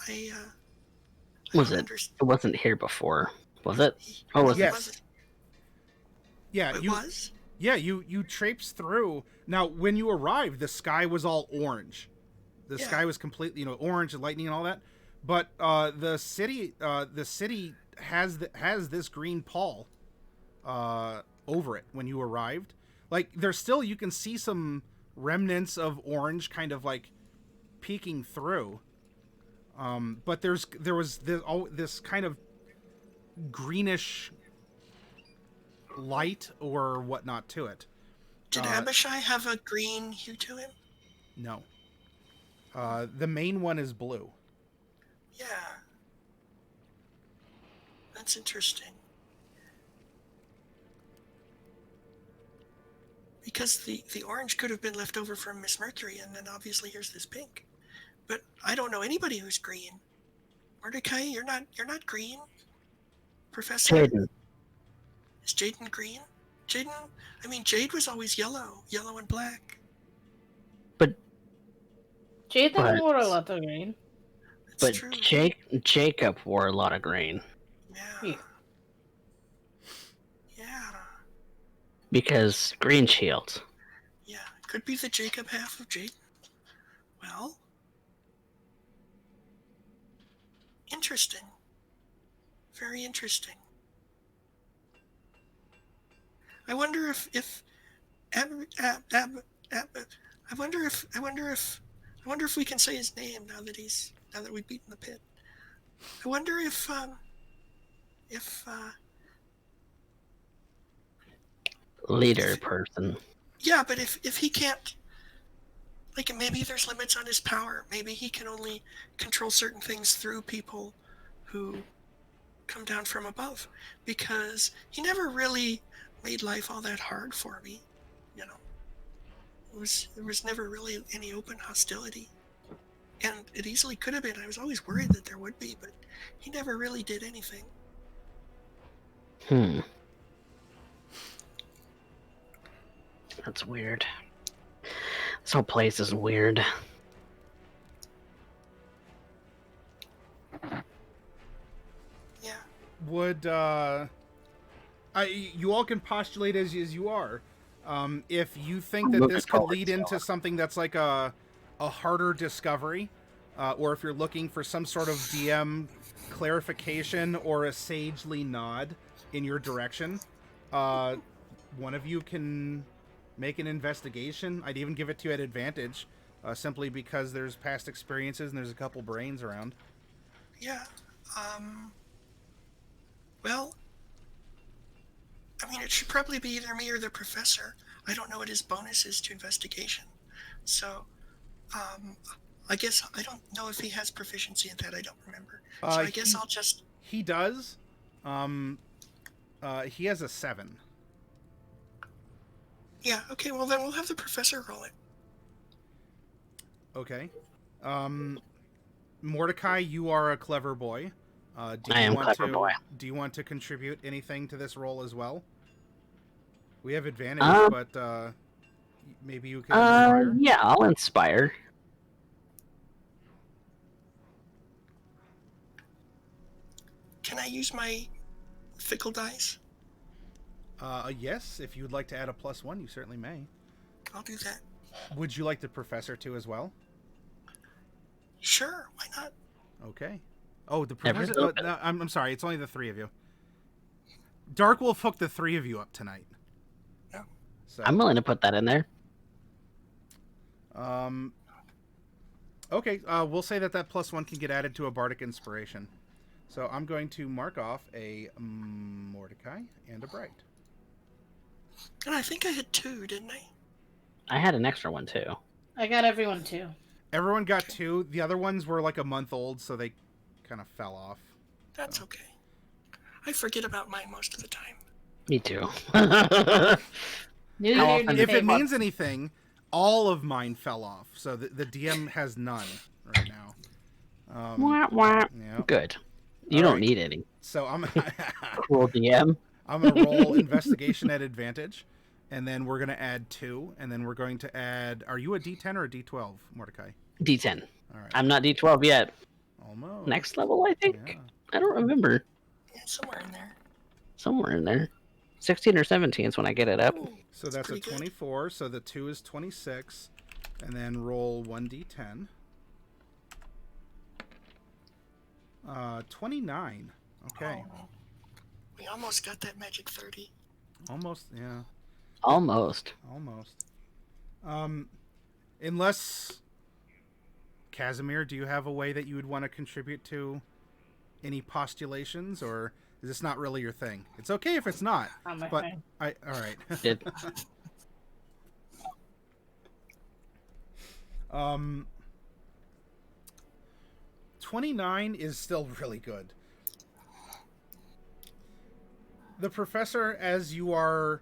I Was don't it? understand. It wasn't here before, was it? Or was Yes. it? Yeah, It you was? Yeah, you traipse through. Now, when you arrived, the sky was all orange. The Yeah. sky was completely, orange and lightning and all that. But the city has this green pall over it when you arrived. Like, there's still, you can see some remnants of orange kind of like peeking through. But there was this kind of greenish light or whatnot to it. Did Abishai have a green hue to him? No. The main one is blue. Yeah. That's interesting. Because the orange could have been left over from Miss Mercury, and then obviously here's this pink. But I don't know anybody who's green. Mordecai, you're not green? Professor? Jaden. Is Jaden green? Jade was always yellow and black. But Jaden wore a lot of green. That's true. Jacob wore a lot of green. Yeah. Yeah. Because green shields. Yeah. Could be the Jacob half of Jaden. Well. Interesting. Very interesting. I wonder if I wonder if we can say his name now that we've beaten the pit. I wonder if Leader person. yeah, but if he can't, like, maybe there's limits on his power. Maybe he can only control certain things through people who come down from above, because he never really made life all that hard for me. There was never really any open hostility, and it easily could have been. I was always worried that there would be, but he never really did anything. That's weird. This whole place is weird. Yeah. Would you all can postulate as you are. If you think that this could lead into something that's like a harder discovery, or if you're looking for some sort of DM clarification or a sagely nod in your direction, one of you can make an investigation. I'd even give it to you at advantage, simply because there's past experiences and there's a couple brains around. Yeah. Well, it should probably be either me or the professor. I don't know what his bonus is to investigation. So, I guess I don't know if he has proficiency in that. I don't remember. So I guess I'll just... He does. He has a 7. Yeah, okay, well then we'll have the professor roll it. Okay. Mordecai, you are a clever boy. I am a clever boy. Do you want to contribute anything to this roll as well? We have advantage, but maybe you can inspire? Yeah, I'll inspire. Can I use my fickle dice? Yes, if you would like to add a +1, you certainly may. I'll do that. Would you like the professor to as well? Sure, why not? Okay. Oh, the Every professor. little bit. No, I'm sorry. It's only the three of you. Darkwolf hooked the three of you up tonight. No. So I'm willing to put that in there. Okay. We'll say that +1 can get added to a bardic inspiration. So I'm going to mark off a Mordecai and a Bright. And I think I had 2, didn't I? I had an extra one too. I got everyone too. Everyone got 2. The other ones were like a month old, so they kind of fell off. That's okay. I forget about mine most of the time. Me too. New How year, often- new If it favorites. means anything, all of mine fell off. So the DM has none right now. Wah, wah. Yeah. Good. You All don't right. need any. So I'm Cool DM. I'm gonna roll investigation at advantage, and then we're gonna add 2, and then we're going to add. Are you a D10 or a D12, Mordecai? D10. All right. I'm not D12 yet. Almost. Next level, I think. Yeah. I don't remember. Yeah, somewhere in there. Somewhere in there. 16 or 17 is when I get it up. Ooh, So that's a pretty good. 24. So the 2 is 26, and then roll 1d10. 29. Okay. Oh, we almost got that magic 30. Almost. Yeah. Almost. Almost. Unless Casimir, do you have a way that you would want to contribute to any postulations, or is this not really your thing? It's okay if it's not. Not my But thing. all right. It, 29 is still really good. The professor, as you're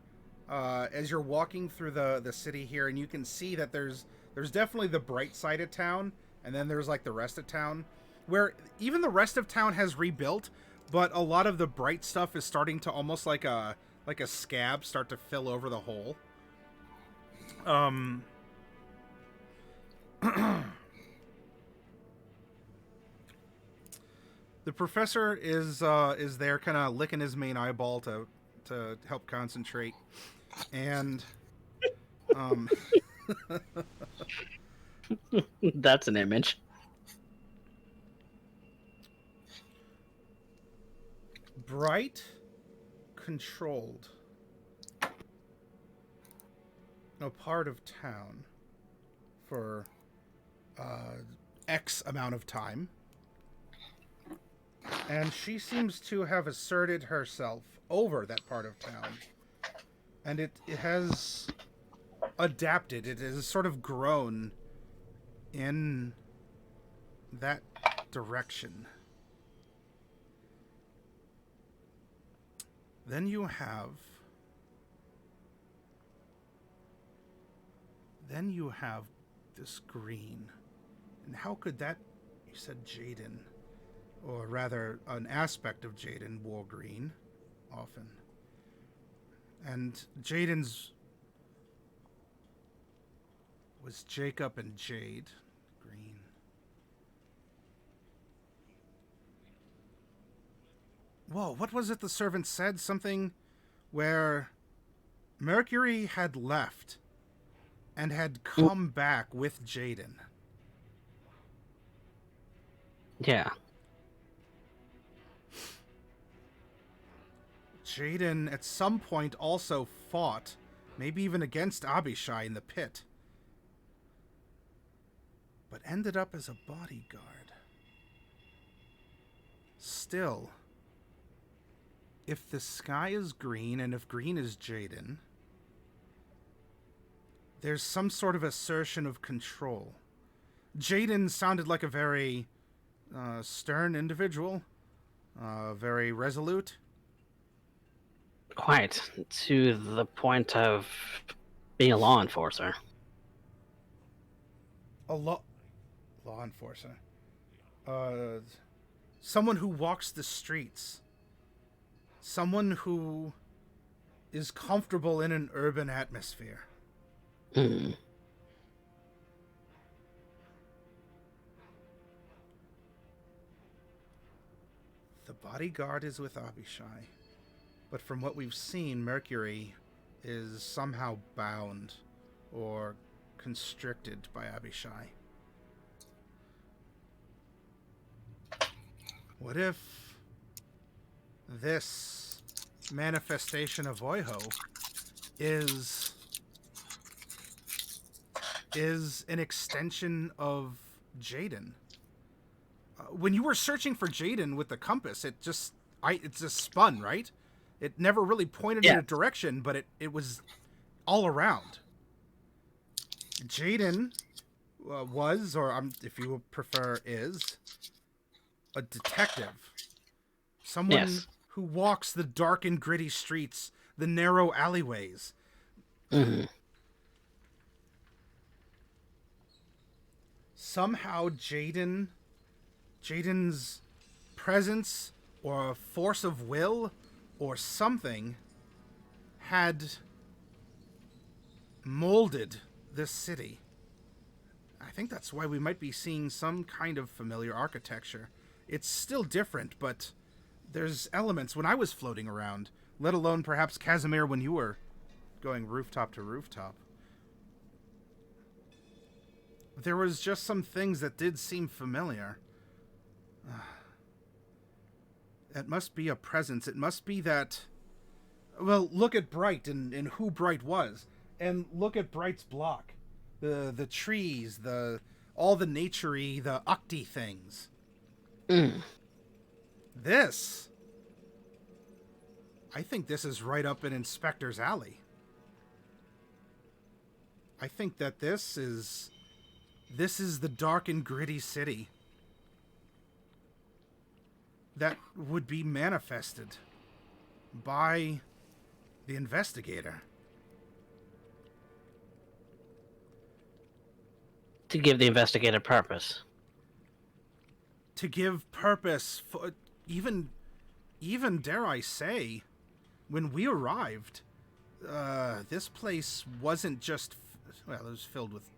walking through the city here, and you can see that there's definitely the bright side of town, and then there's like the rest of town, where even the rest of town has rebuilt, but a lot of the bright stuff is starting to almost like a scab start to fill over the hole. The professor is there, kind of licking his main eyeball to help concentrate, and that's an image. Bright controlled a part of town for X amount of time. And she seems to have asserted herself over that part of town. And it has adapted. It has sort of grown in that direction. Then you have this green. And how could that, you said Jaden, or rather an aspect of Jaden wore green often. And Jaden's was Jacob and Jade green. Whoa, what was it the servant said? Something where Mercury had left and had come back with Jaden. Yeah. Jaden at some point also fought, maybe even against Abishai in the pit, but ended up as a bodyguard. Still, if the sky is green and if green is Jaden, there's some sort of assertion of control. Jaden sounded like a very stern individual, very resolute. Quite. To the point of being a law enforcer. A law enforcer. Someone who walks the streets. Someone who is comfortable in an urban atmosphere. Hmm. The bodyguard is with Abishai. But from what we've seen, Mercury is somehow bound or constricted by Abishai. What if this manifestation of Oiho is an extension of Jaden? When you were searching for Jaden with the compass, it just spun, right? It never really pointed in a direction, but it was all around. Jaden was, or if you prefer, is a detective. Someone who walks the dark and gritty streets, the narrow alleyways. Mm-hmm. Somehow Jaden's presence or a force of will or something had molded this city. I think that's why we might be seeing some kind of familiar architecture. It's still different, but there's elements when I was floating around, let alone perhaps Casimir when you were going rooftop to rooftop. There was just some things that did seem familiar. It must be a presence. It must be that... Well, look at Bright and who Bright was. And look at Bright's block. The trees, all the nature-y, the Ukti things. This... I think this is right up in Inspector's alley. I think that this is the dark and gritty city that would be manifested by the investigator. To give the investigator purpose. To give purpose for even dare I say, when we arrived, this place wasn't just, well, it was filled with,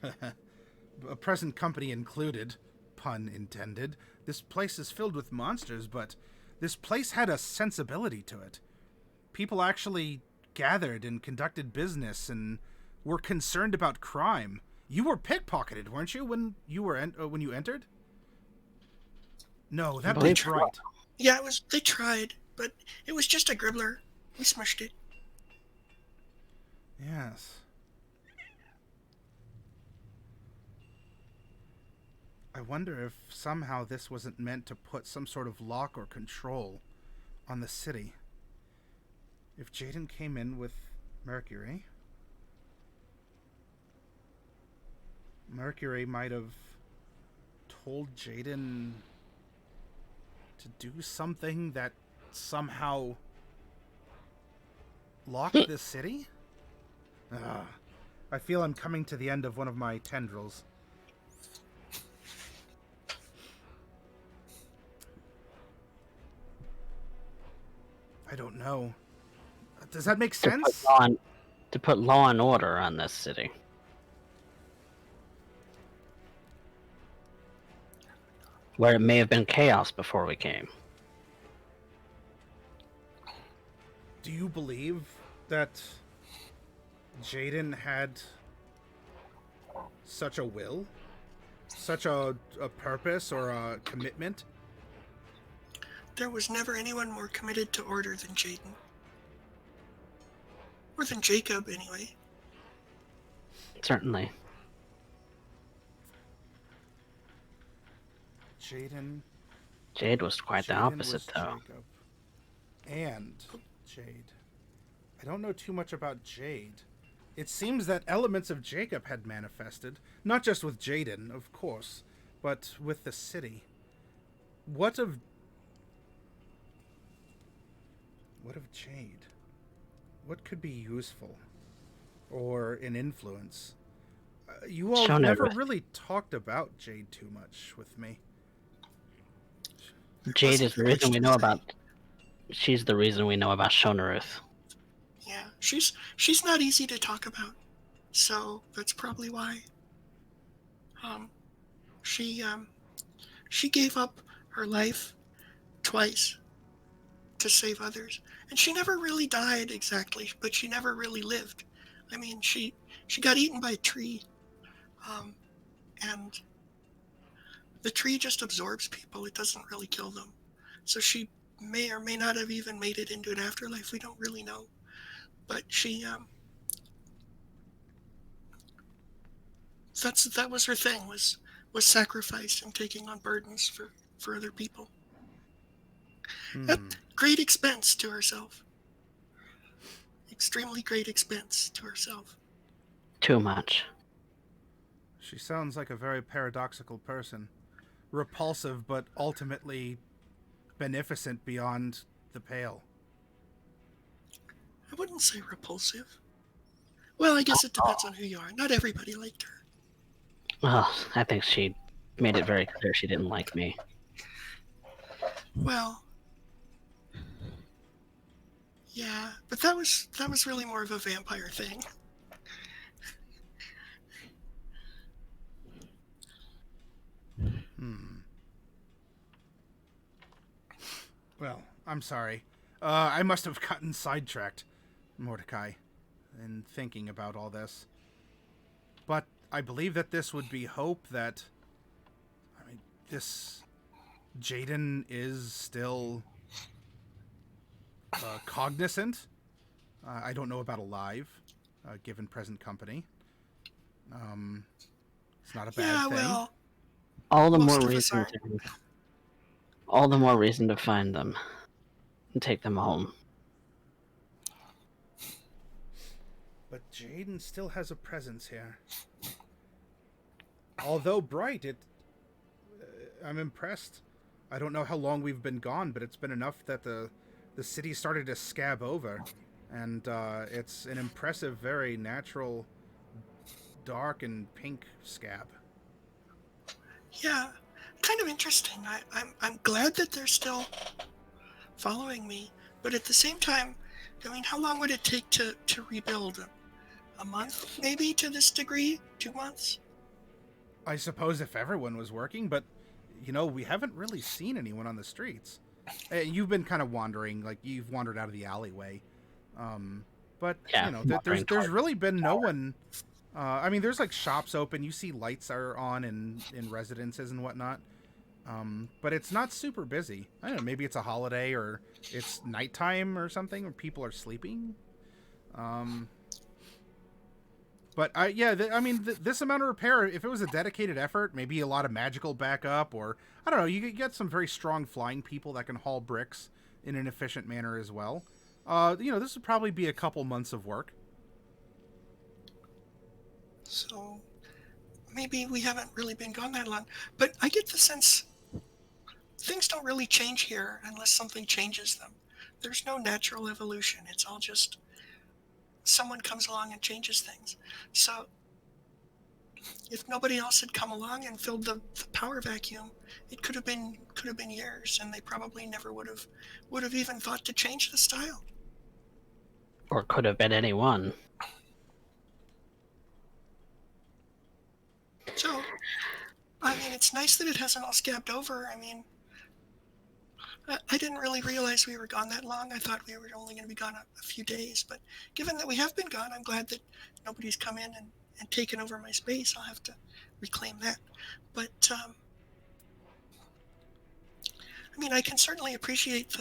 a present company included, pun intended. This place is filled with monsters, but this place had a sensibility to it. People actually gathered and conducted business and were concerned about crime. You were pickpocketed, weren't you, when you entered? No, that was right. Yeah, they tried, but it was just a gribbler. We smushed it. Yes. I wonder if somehow this wasn't meant to put some sort of lock or control on the city. If Jaden came in with Mercury might have told Jaden to do something that somehow locked the city? I feel I'm coming to the end of one of my tendrils. I don't know. Does that make sense? To put law and order on this city. Where it may have been chaos before we came. Do you believe that Jaden had such a will? Such a purpose or a commitment? There was never anyone more committed to order than Jaden. Or than Jacob, anyway. Certainly. Jade was quite the opposite, though. Jacob. And Jade. I don't know too much about Jade. It seems that elements of Jacob had manifested, not just with Jaden, of course, but with the city. What of Jade? What could be useful? Or an influence? You all never really talked about Jade too much with me. Jade is the reason we know about... She's the reason we know about Shonaruth. Yeah, she's not easy to talk about. So that's probably why. She gave up her life twice to save others. And she never really died exactly, but she never really lived. I mean, she got eaten by a tree. And the tree just absorbs people. It doesn't really kill them. So she may or may not have even made it into an afterlife. We don't really know. But she, that was her thing, was sacrifice and taking on burdens for other people. At great expense to herself. Extremely great expense to herself. Too much. She sounds like a very paradoxical person. Repulsive, but ultimately beneficent beyond the pale. I wouldn't say repulsive. Well, I guess it depends on who you are. Not everybody liked her. Well, I think she made it very clear she didn't like me. Well, yeah, but that was really more of a vampire thing. Well, I'm sorry. I must have gotten sidetracked, Mordecai, in thinking about all this. But I believe that this would be hope that... I mean, this... Jaden is still... cognizant. I don't know about alive, given present company. It's not a bad thing. Well, All the most more of us reason aren't. all the more reason to find them and take them home. But Jaden still has a presence here. Although bright, I'm impressed. I don't know how long we've been gone, but it's been enough that the city started to scab over. And it's an impressive, very natural, dark and pink scab. Yeah, kind of interesting. I'm glad that they're still following me, but at the same time, I mean, how long would it take to rebuild? A month, maybe, to this degree? 2 months? I suppose if everyone was working, but, you know, we haven't really seen anyone on the streets. You've been kind of wandering, like, you've wandered out of the alleyway. But, Yeah, you know, there's really been no one... I mean, there's, like, shops open. You see lights are on in residences and whatnot. But it's not super busy. I don't know, maybe it's a holiday or it's nighttime or something, or people are sleeping. But this amount of repair, if it was a dedicated effort, maybe a lot of magical backup, or I don't know, you could get some very strong flying people that can haul bricks in an efficient manner as well. This would probably be a couple months of work. So maybe we haven't really been gone that long. But I get the sense things don't really change here unless something changes them. There's no natural evolution. It's all just someone comes along and changes things. So if nobody else had come along and filled the power vacuum, it could have been years, and they probably never would have even thought to change the style. Or could have been anyone. So, I mean, it's nice that it hasn't all scabbed over. I mean, I didn't really realize we were gone that long. I thought we were only going to be gone a few days. But given that we have been gone, I'm glad that nobody's come in and taken over my space. I'll have to reclaim that. But, I mean, I can certainly appreciate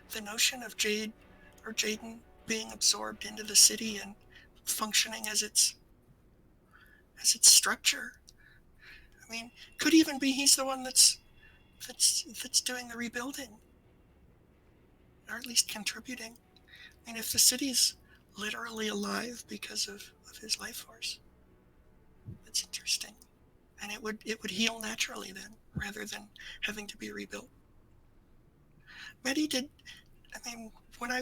the notion of Jaden being absorbed into the city and functioning as its structure. I mean, could even be he's the one that's doing the rebuilding, or at least contributing. I mean, if the city's literally alive because of his life force, that's interesting, and it would heal naturally then, rather than having to be rebuilt. Maddie, when I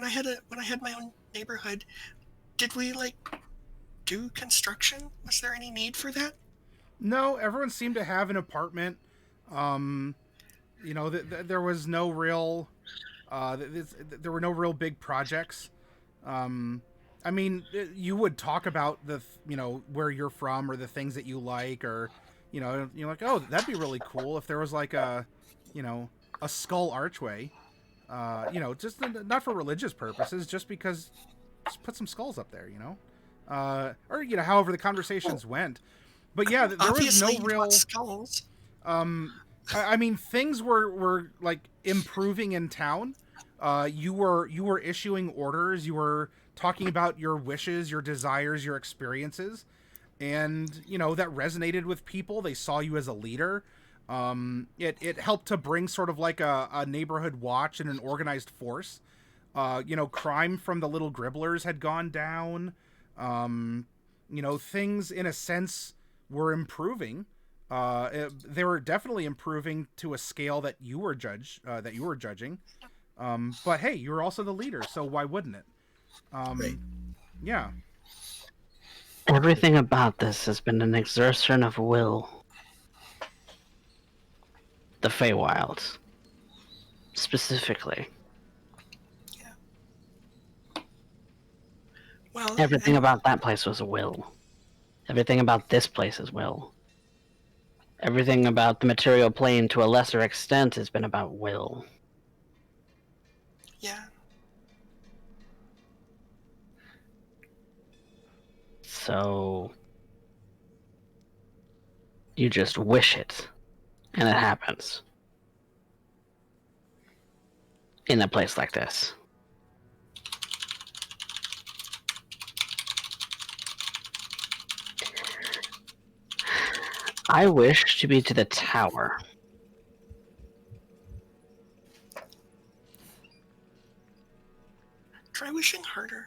had my own neighborhood, did we do construction? Was there any need for that? No, everyone seemed to have an apartment. There was no real, there were no real big projects. I mean, you would talk about where you're from or the things that you like, or, you're like, oh, that'd be really cool if there was like a skull archway, just not for religious purposes, just because, just put some skulls up there, or, however the conversations went. But yeah, there was Obviously, no you want real. skulls. I mean, things were like improving in town. You were issuing orders. You were talking about your wishes, your desires, your experiences, and that resonated with people. They saw you as a leader. It helped to bring sort of like a neighborhood watch and an organized force. Crime from the little gribblers had gone down. Things in a sense were improving. They were definitely improving to a scale that you were judging. But hey, you were also the leader, so why wouldn't it? Right. Yeah. Everything about this has been an exertion of will. The Feywilds, specifically. Yeah. Well, Everything and about that place was a will. Everything about this place is will. Everything about the material plane to a lesser extent has been about will. yeah. So you just wish it, and it happens. In a place like this. I wish to be to the tower. Try wishing harder.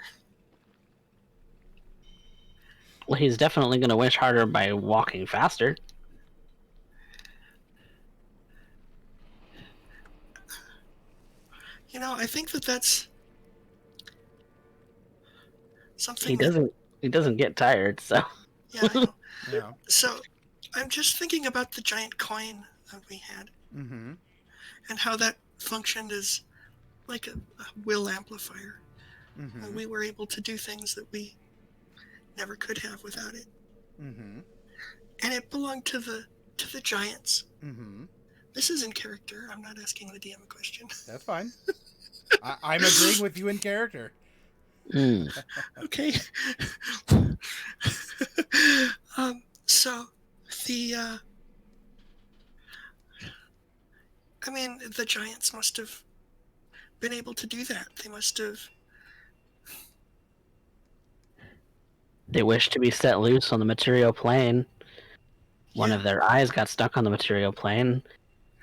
Well, he's definitely going to wish harder by walking faster. I think that's something He doesn't get tired, so. Yeah, I know. Yeah. So, I'm just thinking about the giant coin that we had Mm-hmm. and how that functioned as like a will amplifier. Mm-hmm. We were able to do things that we never could have without it. Mm-hmm. And it belonged to the giants. Mm-hmm. This is in character. I'm not asking the DM a question. That's fine. I'm agreeing with you in character. Okay. So the the giants must have been able to do that. They must have. They wish to be set loose on the material plane. One Yeah. of their eyes got stuck on the material plane,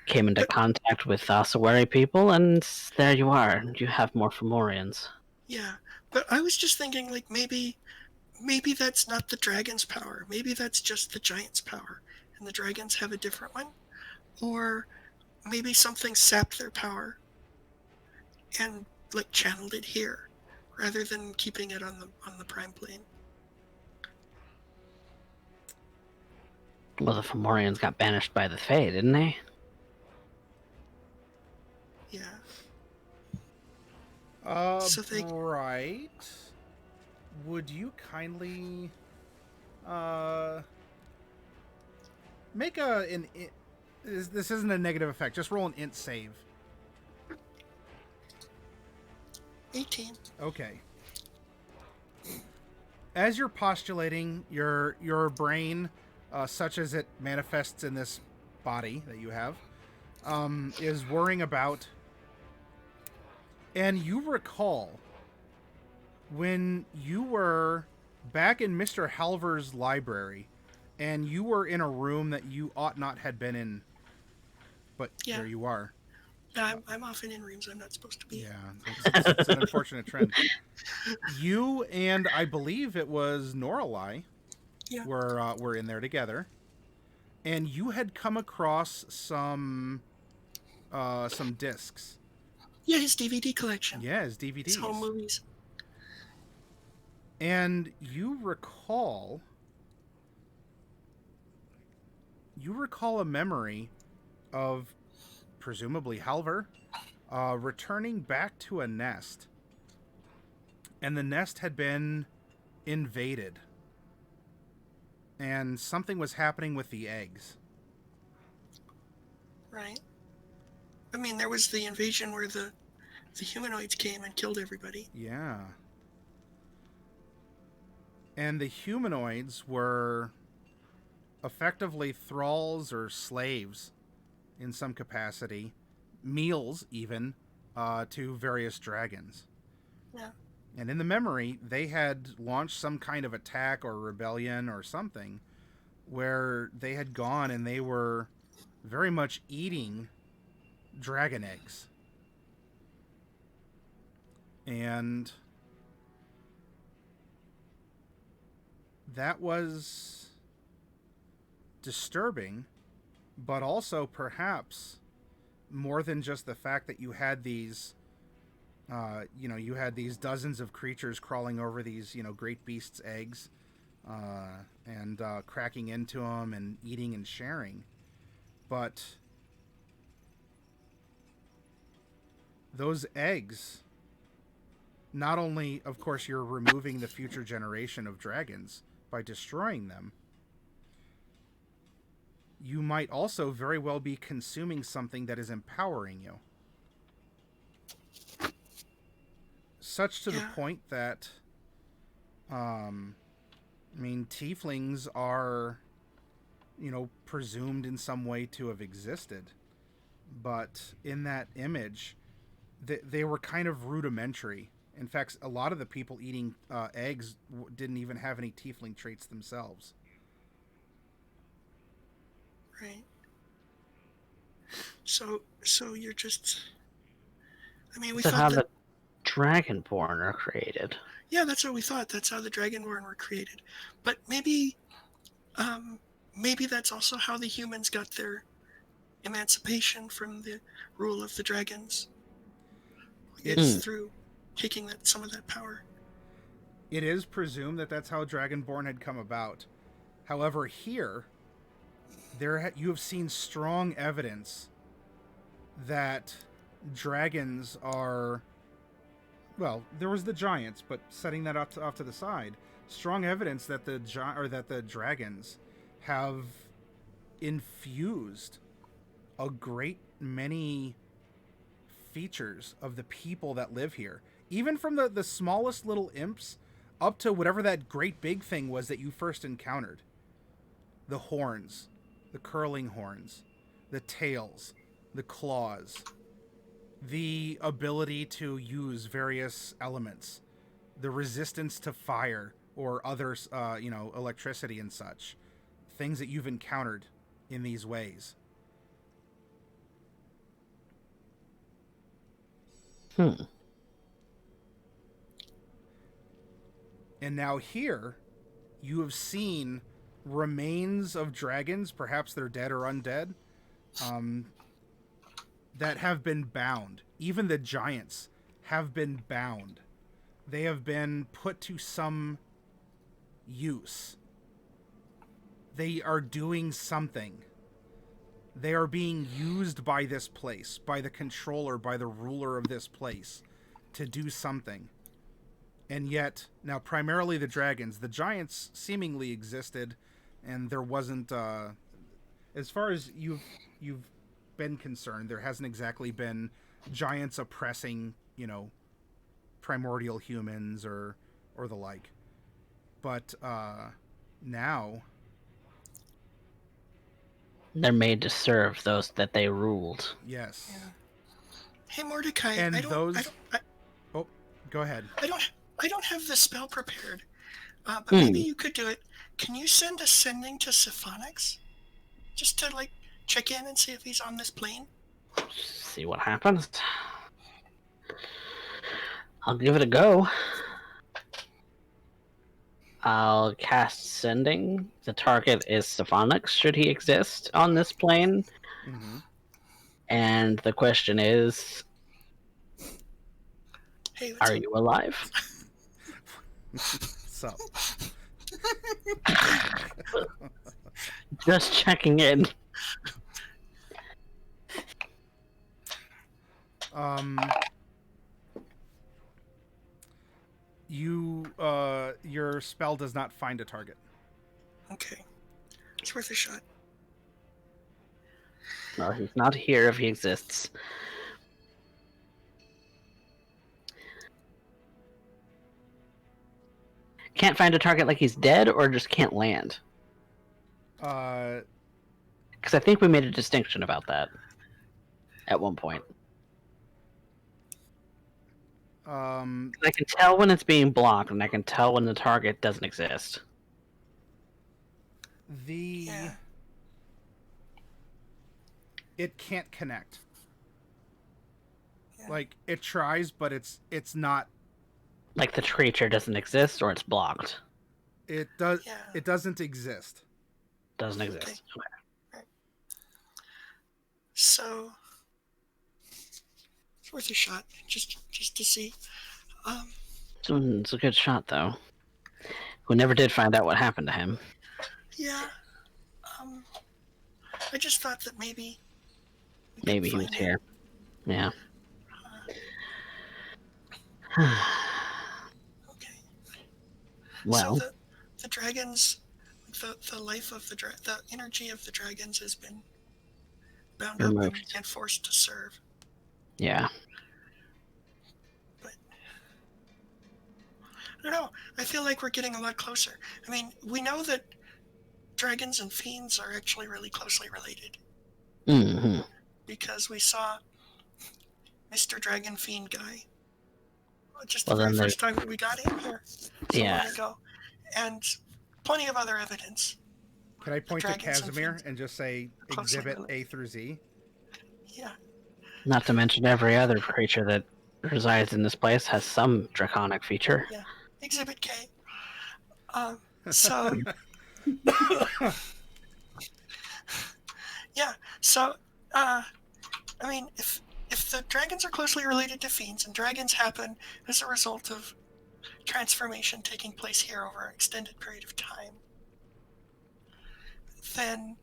came into contact with ossuary people, and there you are. You have more Fomorians. Yeah, but I was just thinking, like, maybe that's not the dragon's power. Maybe that's just the giant's power, and the dragons have a different one. Or maybe something sapped their power and like channeled it here, rather than keeping it on the prime plane. Well, the Fomorians got banished by the Fae, didn't they? Yeah. So right. Would you kindly make an this isn't a negative effect. Just roll an int save. 18. Okay. As you're postulating, your brain, such as it manifests in this body that you have, is worrying about. And you recall when you were back in Mr. Halver's library, and you were in a room that you ought not had been in, but there you are. Yeah, I'm often in rooms I'm not supposed to be. Yeah, it's an unfortunate trend. You and I believe it was Norallie were in there together, and you had come across some discs. Yeah, his DVD collection. Yeah, his DVDs. His home movies. And you recall a memory of presumably Halver returning back to a nest. And the nest had been invaded. And something was happening with the eggs. Right. I mean, there was the invasion where the humanoids came and killed everybody. Yeah. And the humanoids were effectively thralls or slaves in some capacity, meals even, to various dragons. Yeah. And in the memory, they had launched some kind of attack or rebellion or something where they had gone and they were very much eating dragon eggs. And that was disturbing, but also perhaps more than just the fact that you had these you had these dozens of creatures crawling over these, great beasts' eggs, and cracking into them and eating and sharing. But those eggs, not only, of course, you're removing the future generation of dragons by destroying them, you might also very well be consuming something that is empowering you. Such to the point that, tieflings are, presumed in some way to have existed. But in that image, they were kind of rudimentary. In fact, a lot of the people eating eggs didn't even have any tiefling traits themselves. Right. So you're just... we That's thought how that... the Dragonborn are created. Yeah, that's what we thought. That's how the Dragonborn were created. But maybe that's also how the humans got their emancipation from the rule of the dragons. It's through taking some of that power. It is presumed that that's how Dragonborn had come about. However, here, you have seen strong evidence that dragons are... Well, there was the giants, but setting that off to the side, strong evidence that the dragons have infused a great many features of the people that live here. Even from the smallest little imps up to whatever that great big thing was that you first encountered. The horns, the curling horns, the tails, the claws, the ability to use various elements, the resistance to fire or other, electricity and such. Things that you've encountered in these ways. And now here, you have seen remains of dragons, perhaps they're dead or undead, that have been bound. Even the giants have been bound. They have been put to some use. They are doing something. They are being used by this place, by the controller, by the ruler of this place, to do something. And yet, now primarily the dragons, the giants seemingly existed, and there wasn't, as far as you've been concerned, there hasn't exactly been giants oppressing, primordial humans or the like. But now they're made to serve those that they ruled. Yes. Yeah. Hey Mordecai, and go ahead. I don't have the spell prepared, but maybe you could do it. Can you send a sending to Symphonix? Just to, check in and see if he's on this plane? See what happens. I'll give it a go. I'll cast Sending. The target is Symphonix, should he exist on this plane. Mm-hmm. And the question is, hey, are you alive? So. Just checking in. Your spell does not find a target. Okay. It's worth a shot. No, he's not here if he exists. Can't find a target like he's dead, or just can't land? Uh, Because I think we made a distinction about that at one point. I can tell when it's being blocked, and I can tell when the target doesn't exist. Yeah. It can't connect. Yeah. Like, it tries, but it's not. Like the creature doesn't exist, or it's blocked. It does. Yeah. It doesn't exist. Doesn't exist. Okay. Right. So it's worth a shot, just to see. So it's a good shot, though. We never did find out what happened to him. Yeah. I just thought that maybe we Maybe could he was find here. Yeah. Okay. Well, So the dragons, the life of the energy of the dragons has been bound up removed. and forced to serve. Yeah. But I don't know. I feel like we're getting a lot closer. I mean, we know that dragons and fiends are actually really closely related Mm-hmm. because we saw Mr. Dragon Fiend guy just the Well, very then first time that we got in here so Yeah. long ago, and plenty of other evidence. Can I point to dragons and Casimir fiends and just say closely Exhibit related. A through Z? Yeah. Not to mention every other creature that resides in this place has some draconic feature. Yeah. Exhibit K. So yeah. So I mean, if the dragons are closely related to fiends, and dragons happen as a result of transformation taking place here over an extended period of time, then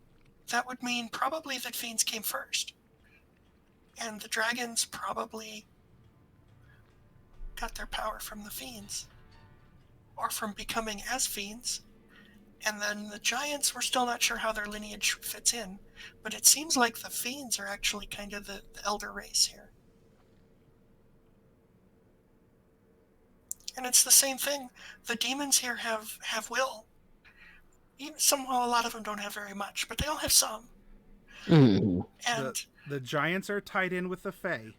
that would mean probably that fiends came first. And the dragons probably got their power from the fiends, or from becoming as fiends. And then the giants, we're still not sure how their lineage fits in, but it seems like the fiends are actually kind of the elder race here. And it's the same thing. The demons here have will. Somehow a lot of them don't have very much, but they all have some. Mm. And The giants are tied in with the Fae.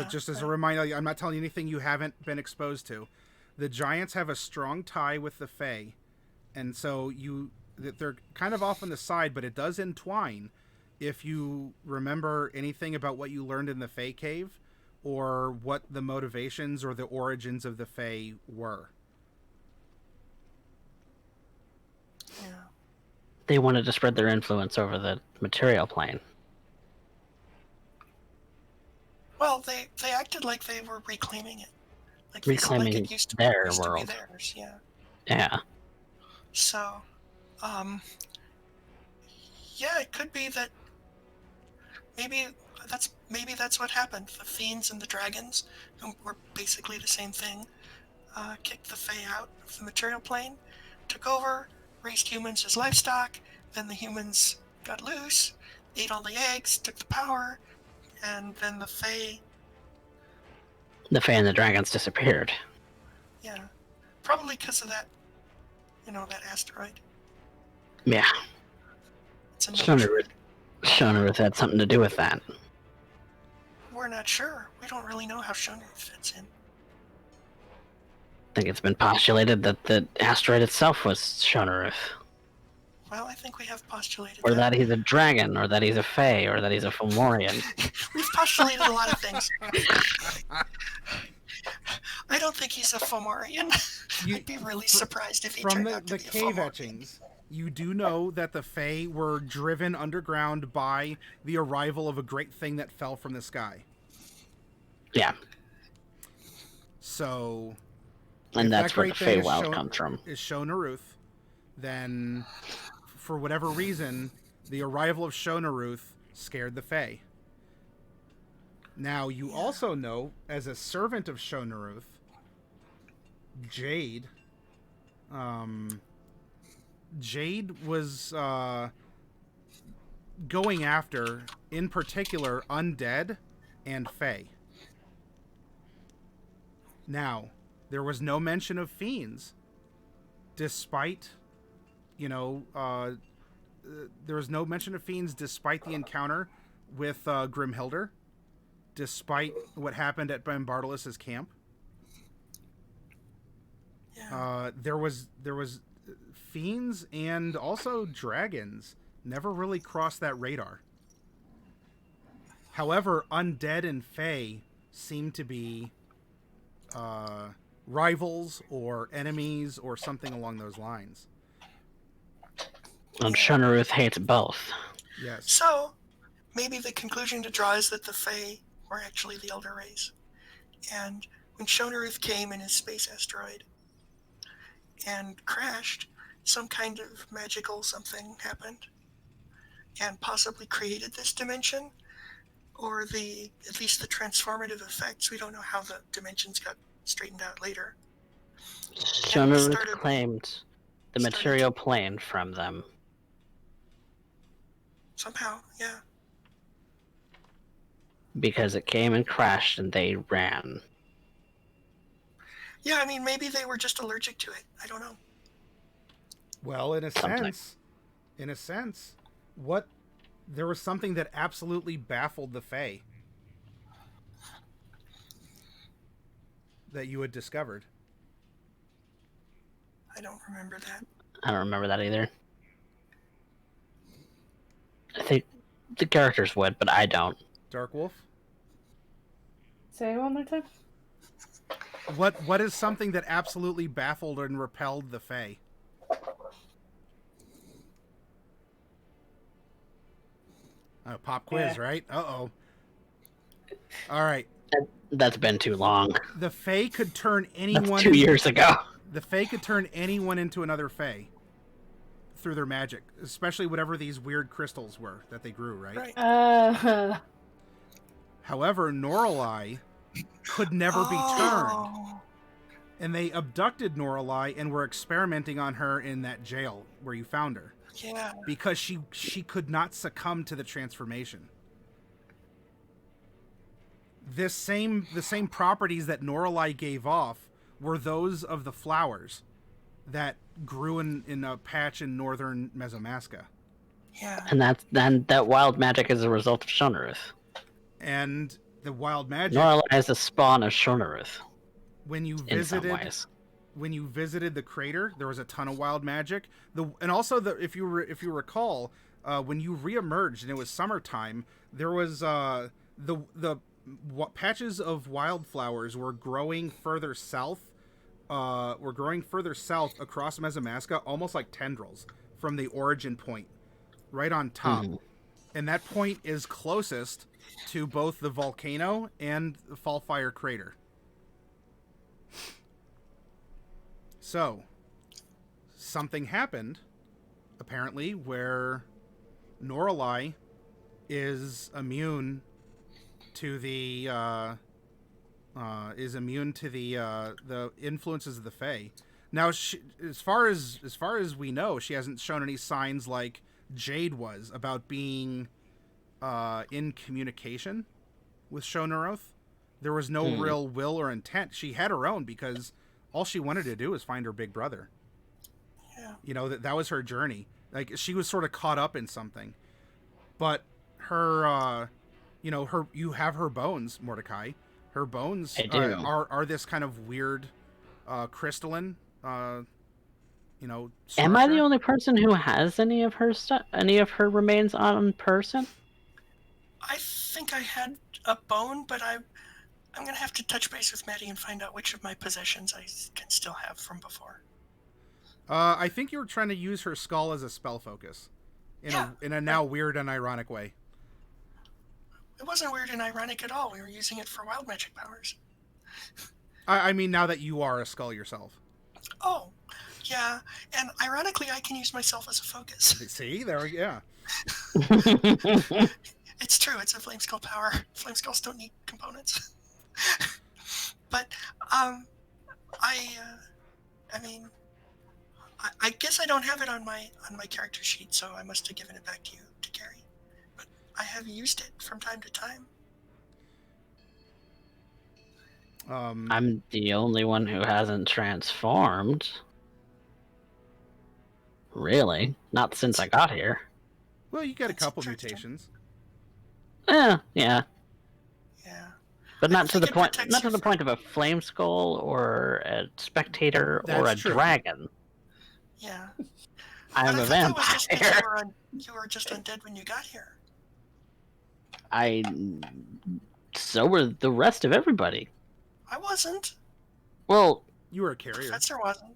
Just as a right. reminder, I'm not telling you anything you haven't been exposed to. The giants have a strong tie with the Fae, and so they're kind of off on the side, but it does entwine. If you remember anything about what you learned in the Fae cave, or what the motivations or the origins of the Fae were. Yeah. They wanted to spread their influence over the material plane. Well, they acted like they were reclaiming it. Like Reclaiming it used to their be world. theirs, yeah. Yeah. So, yeah, it could be that maybe that's what happened. The fiends and the dragons, who were basically the same thing, kicked the Fae out of the material plane, took over, raised humans as livestock. Then the humans got loose, ate all the eggs, took the power, and then the Fae. The Fae and the dragons disappeared. Yeah, probably because of that. That asteroid. Yeah. It's a Shonaruth had something to do with that. We're not sure. We don't really know how Shonaruth fits in. I think it's been postulated that the asteroid itself was Shonaruth. Well, I think we have postulated Or that he's a dragon, or that he's a Fae, or that he's a Fomorian. We've postulated a lot of things. I don't think he's a Fomorian. I'd be really surprised if he turned out to be a Fomorian. From the cave etchings, you do know that the Fae were driven underground by the arrival of a great thing that fell from the sky. Yeah. So, and that's where the Feywild comes from. Is Shonaruth, then, for whatever reason, the arrival of Shonaruth scared the Fae. Now, you also know, as a servant of Shonaruth, Jade was going after, in particular, undead and Fae. Now, there was no mention of fiends, despite, no mention of fiends despite the encounter with Grimhilder, despite what happened at Ben Bartolus' camp. Yeah. There was fiends and also dragons never really crossed that radar. However, undead and fae seem to be rivals or enemies or something along those lines. And Shonaruth hates both. Yes. So, maybe the conclusion to draw is that the Fae were actually the Elder Race. And when Shonaruth came in his space asteroid and crashed, some kind of magical something happened and possibly created this dimension, or at least the transformative effects. We don't know how the dimensions got straightened out later. Shonaruth claimed the material plane from them. Somehow, yeah. Because it came and crashed and they ran. Yeah, I mean, maybe they were just allergic to it. I don't know. Well, in a sense, there was something that absolutely baffled the Fae that you had discovered. I don't remember that. I don't remember that either. I think the characters would, but I don't. Dark Wolf? Say it one more time. What is something that absolutely baffled and repelled the Fae? Oh, pop quiz, right? Uh-oh. All right. That's been too long. The Fae could turn anyone... That's 2 years ago. The Fae could turn anyone into another Fae through their magic, especially whatever these weird crystals were that they grew, right? However, Norallie could never be turned. And they abducted Norallie and were experimenting on her in that jail where you found her. Yeah. Because she could not succumb to the transformation. The same properties that Norallie gave off were those of the flowers that grew in a patch in northern Mesomasca. Yeah. And that wild magic is a result of Shonaruth. And the wild magic... Norallie is the spawn of Shonaruth. When you visited the crater, there was a ton of wild magic. And also, if you recall, when you reemerged and it was summertime, there was the patches of wildflowers were growing further south. Across Mesomasca, almost like tendrils from the origin point, right on top. Mm. And that point is closest to both the volcano and the Fallfire crater. So, something happened, apparently, where Norallie is immune to the influences of the Fae. Now, as far as we know, she hasn't shown any signs like Jade was about being in communication with Shonaruth. There was no real will or intent. She had her own because all she wanted to do was find her big brother. Yeah. You know, that was her journey. Like, she was sort of caught up in something. But her, you have her bones, Mordecai. Her bones are this kind of weird crystalline, structure. Am I the only person who has any of her remains on person? I think I had a bone, but I'm going to have to touch base with Maddie and find out which of my possessions I can still have from before. I think you were trying to use her skull as a spell focus. In a now weird and ironic way. It wasn't weird and ironic at all. We were using it for wild magic powers. I mean, now that you are a skull yourself. Oh, yeah. And ironically, I can use myself as a focus. See? There we go. It's true. It's a flame skull power. Flame skulls don't need components. But, I guess I don't have it on my character sheet, so I must have given it back to you to carry. But I have used it from time to time. I'm the only one who hasn't transformed. Really? Not since I got here. Well, you get a That's couple interesting. mutations. Yeah. Yeah. But I not to think the it point. protects Not to you the from- point of a flame skull or a spectator or That's a true. dragon. Yeah. I'm But I a thought that was just because vampire. you were just undead when you got here. So were the rest of everybody. I wasn't. Well, You were a carrier. Professor wasn't.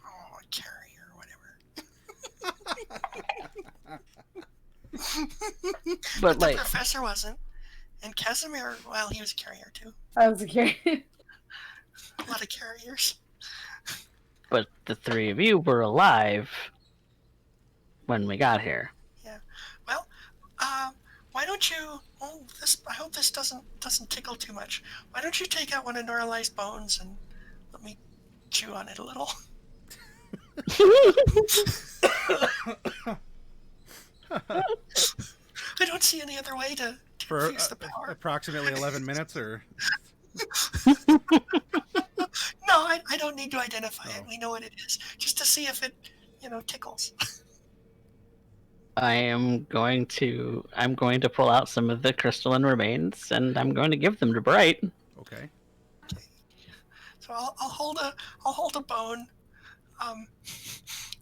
Oh, a carrier, whatever. but the like, professor wasn't. And Casimir, well, he was a carrier too. I was curious. A lot of carriers. but the three of you were alive when we got here. Yeah. Well, why don't you? Oh, this. I hope this doesn't tickle too much. Why don't you take out one of Norallie's bones and let me chew on it a little? I don't see any other way to For use the power. approximately 11 minutes, or No, I don't need to identify it. Oh. We know what it is. Just to see if it, tickles. I'm going to pull out some of the crystalline remains and I'm going to give them to Bright. okay. So I'll hold a bone, a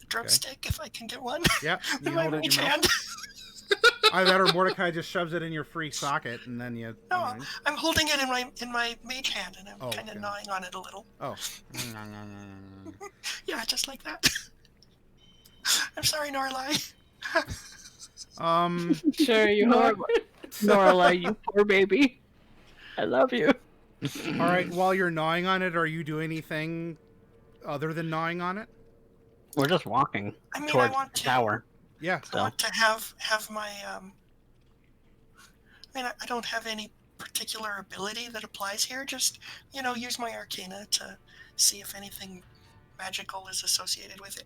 drumstick if I can get one. Yeah, you in my hold it in reach your mouth. hand. Either that or Mordecai just shoves it in your free socket, and then you. No, Alright. I'm holding it in my mage hand, and I'm Oh, kind of okay. gnawing on it a little. Oh. Yeah, just like that. I'm sorry, Norallie. Sure you are. Norallie, you poor baby. I love you. All right. While you're gnawing on it, are you doing anything other than gnawing on it? We're just walking I mean, towards I want the to. tower. Yeah. I want to have my. I mean, I don't have any particular ability that applies here. Just use my arcana to see if anything magical is associated with it,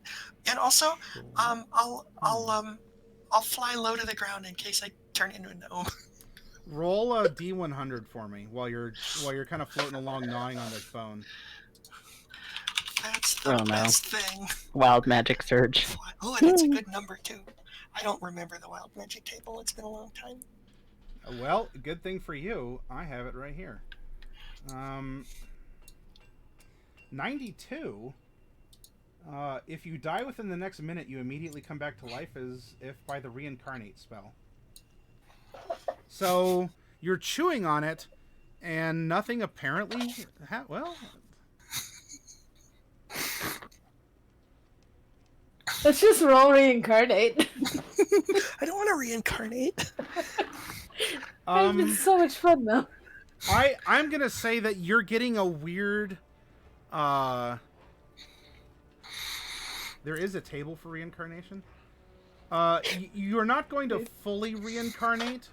and also, I'll fly low to the ground in case I turn into a gnome. Roll a D100 for me while you're kind of floating along, gnawing on this bone. That's the Oh, no. best thing. Wild magic surge. Oh, and it's a good number too. I don't remember the wild magic table. It's been a long time. Well, good thing for you, I have it right here. 92. If you die within the next minute, you immediately come back to life as if by the reincarnate spell. So you're chewing on it, and nothing apparently. Well, Let's just roll reincarnate. I don't want to reincarnate. It's been so much fun though. I'm gonna say that you're getting a weird. There is a table for reincarnation. You're not going to fully reincarnate,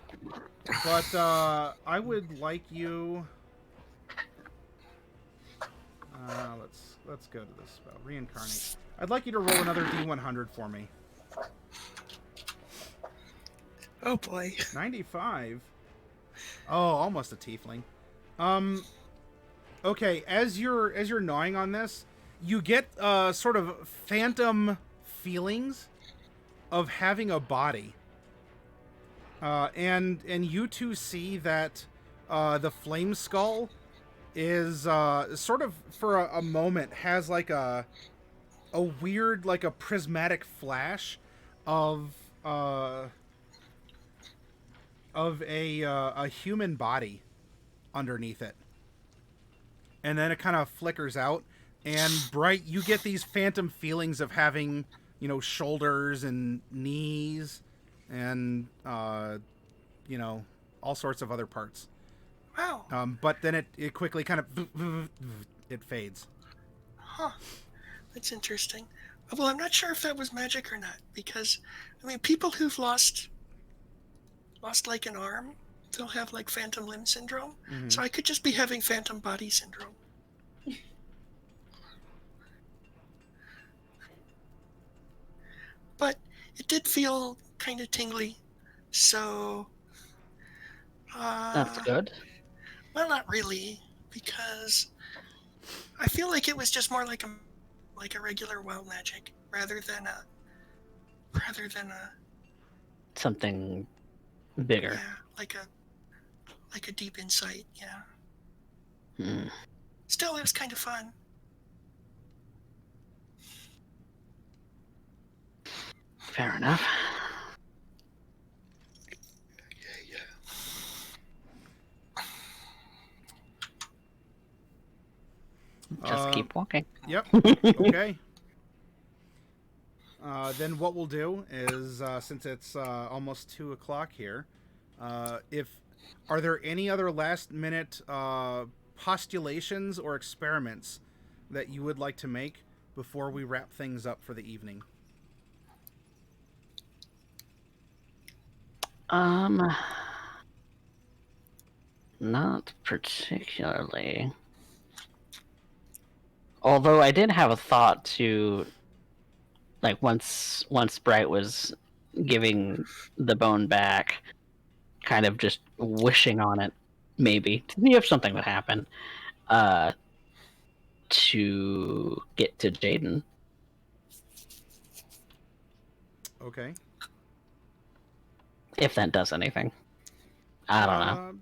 but I would like you. Let's go to this spell. Reincarnate. I'd like you to roll another D100 for me. Oh boy. 95. Oh, almost a tiefling. Okay, as you're gnawing on this, you get sort of phantom feelings of having a body. And you two see that the flame skull is sort of for a moment has like a weird, like a prismatic flash of a human body underneath it, and then it kind of flickers out. And Bright, you get these phantom feelings of having, shoulders and knees, and all sorts of other parts. Wow. But then it quickly kind of it fades. Huh. That's interesting. Well, I'm not sure if that was magic or not, because people who've lost like an arm, they'll have like phantom limb syndrome. Mm-hmm. So I could just be having phantom body syndrome. But it did feel kind of tingly, so. That's good. Well, not really, because I feel like it was just more like a regular wild magic rather than a something bigger. Yeah, like a deep insight. Yeah. Hmm. Still, it was kind of fun. Fair enough. Just keep walking. Yep. Okay. Then what we'll do is, since it's almost 2 o'clock here, if are there any other last minute postulations or experiments that you would like to make before we wrap things up for the evening? Not particularly. Although I did have a thought to, like, once Bright was giving the bone back, kind of just wishing on it, maybe, to see if something would happen, to get to Jaden. Okay. If that does anything. I don't know.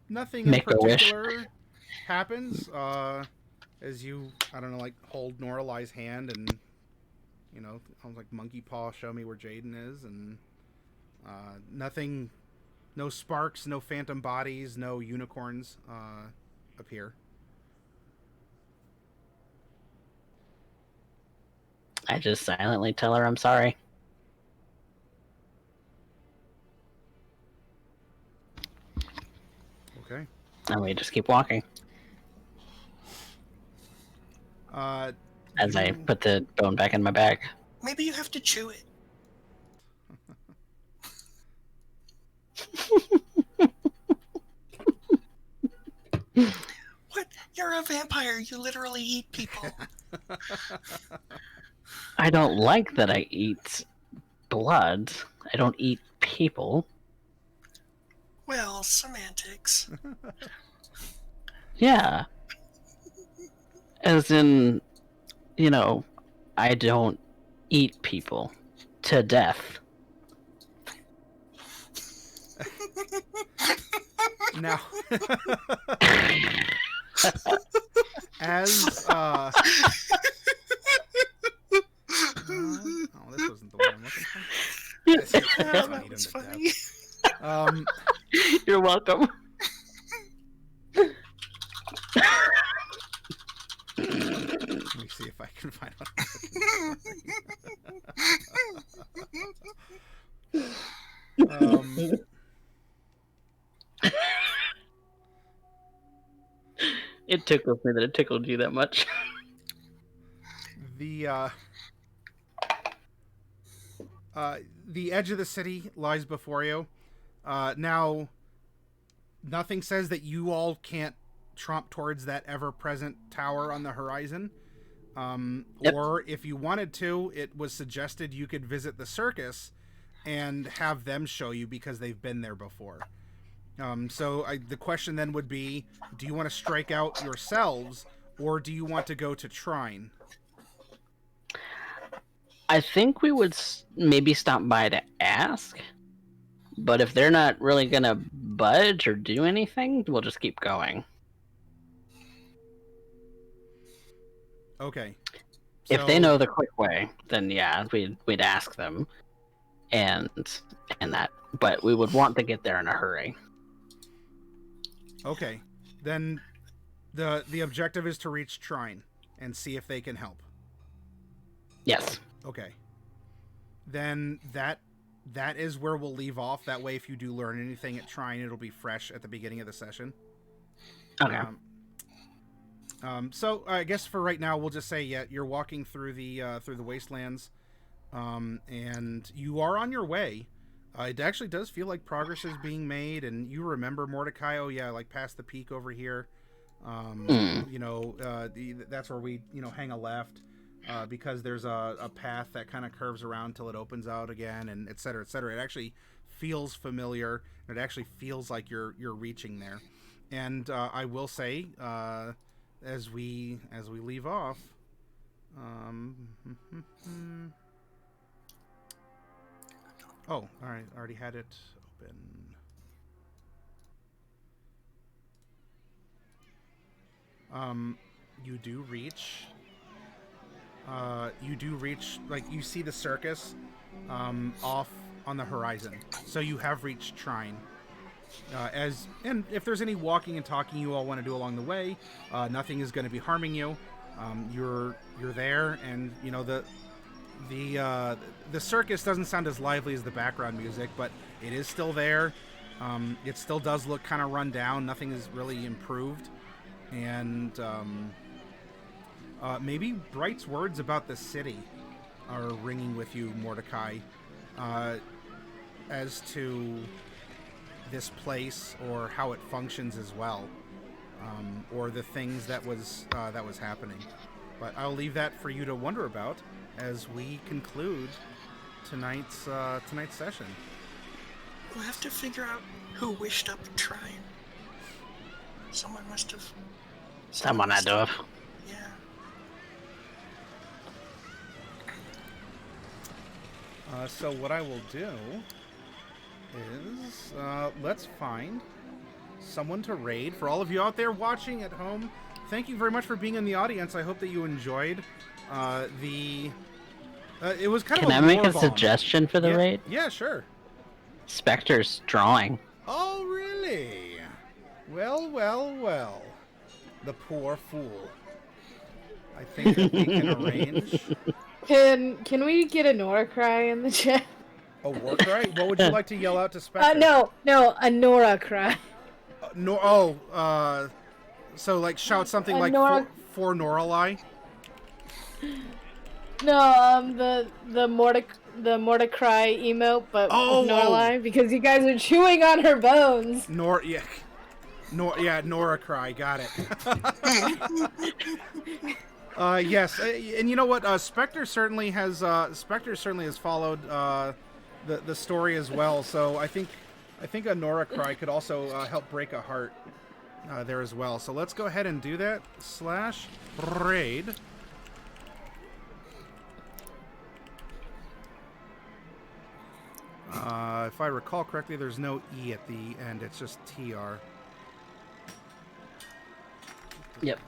Nothing Make in a wish. particular happens. As you, I don't know, like hold Norallie's hand and, you know, I was like, monkey paw, show me where Jaden is, and nothing, no sparks, no phantom bodies, no unicorns appear. I just silently tell her I'm sorry. Okay. And we just keep walking. As I put the bone back in my bag. Maybe you have to chew it. What? You're a vampire. You literally eat people. I don't like that I eat blood. I don't eat people. Well, semantics. Yeah. As in, you know, I don't eat people to death. Now, as oh, this wasn't the one I'm looking for. That was funny. You're welcome. Let me see if I can find what I'm looking for. It tickles me that it tickled you that much. The edge of the city lies before you. Now, nothing says that you all can't tromp towards that ever-present tower on the horizon. Yep. Or if you wanted to, it was suggested you could visit the circus and have them show you because they've been there before. So the question then would be, do you want to strike out yourselves, or do you want to go to Trine? I think we would maybe stop by to ask, but if they're not really gonna budge or do anything, we'll just keep going. Okay. If they know the quick way, then yeah, we'd ask them, and that. But we would want to get there in a hurry. Okay, then the objective is to reach Trine and see if they can help. Yes. Okay. Then that is where we'll leave off. That way, if you do learn anything at Trine, it'll be fresh at the beginning of the session. Okay. So I guess for right now, we'll just say, yeah, you're walking through the wastelands, and you are on your way. It actually does feel like progress is being made, and you remember Mordecai. Oh yeah, like past the peak over here. You know, that's where we hang a left, because there's a path that kind of curves around till it opens out again, and et cetera, et cetera. It actually feels familiar. It actually feels like you're reaching there. And I will say, as we leave off. Oh, all right. Already had it open. You do reach. You do reach. Like you see the circus, off on the horizon. So you have reached Shrine. And if there's any walking and talking you all want to do along the way, nothing is going to be harming you. You're there, and you know the circus doesn't sound as lively as the background music, but it is still there. It still does look kind of run down. Nothing is really improved, and maybe Bright's words about the city are ringing with you, Mordecai, as to this place or how it functions as well, or the things that was happening. But I'll leave that for you to wonder about as we conclude tonight's session. We'll have to figure out who wished up a shrine. Someone must have. Someone had to have. Yeah. So what I will do is let's find someone to raid. For all of you out there watching at home, thank you very much for being in the audience. I hope that you enjoyed it was kind of Can I make a suggestion for the raid? Yeah, sure. Spectre's drawing. Oh, really? Well, well, well. The poor fool. I think that we can arrange. Can we get a Nora cry in the chat? A war cry? What would you like to yell out to Spectre? No, a Nora cry. So like shout something like for Norallie? No, the Mordecai emote, but with Norallie, because you guys are chewing on her bones. Nora cry, got it. Yes, and you know what? Spectre certainly has followed the story as well. So I think a Nora cry could also help break a heart there as well. So let's go ahead and do that. /raid. If I recall correctly, there's no E at the end. It's just TR. Yep.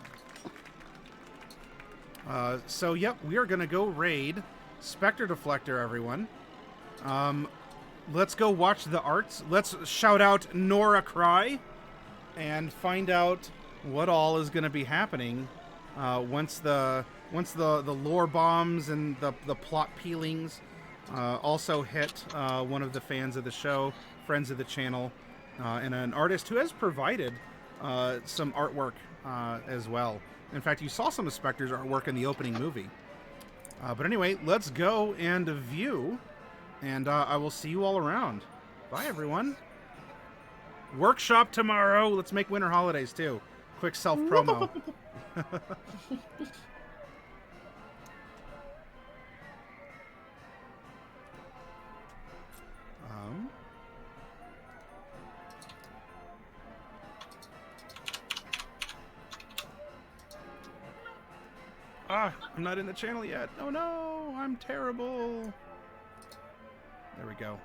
So, yep, we are going to go raid Spectre Deflector, everyone. Let's go watch the arts. Let's shout out Nora Cry and find out what all is going to be happening once the lore bombs and the plot peelings also hit one of the fans of the show, friends of the channel, and an artist who has provided some artwork as well. In fact, you saw some of Spectre's artwork in the opening movie. But anyway, let's go and view, and I will see you all around. Bye, everyone. Workshop tomorrow. Let's make winter holidays, too. Quick self-promo. I'm not in the channel yet. Oh no, I'm terrible. There we go.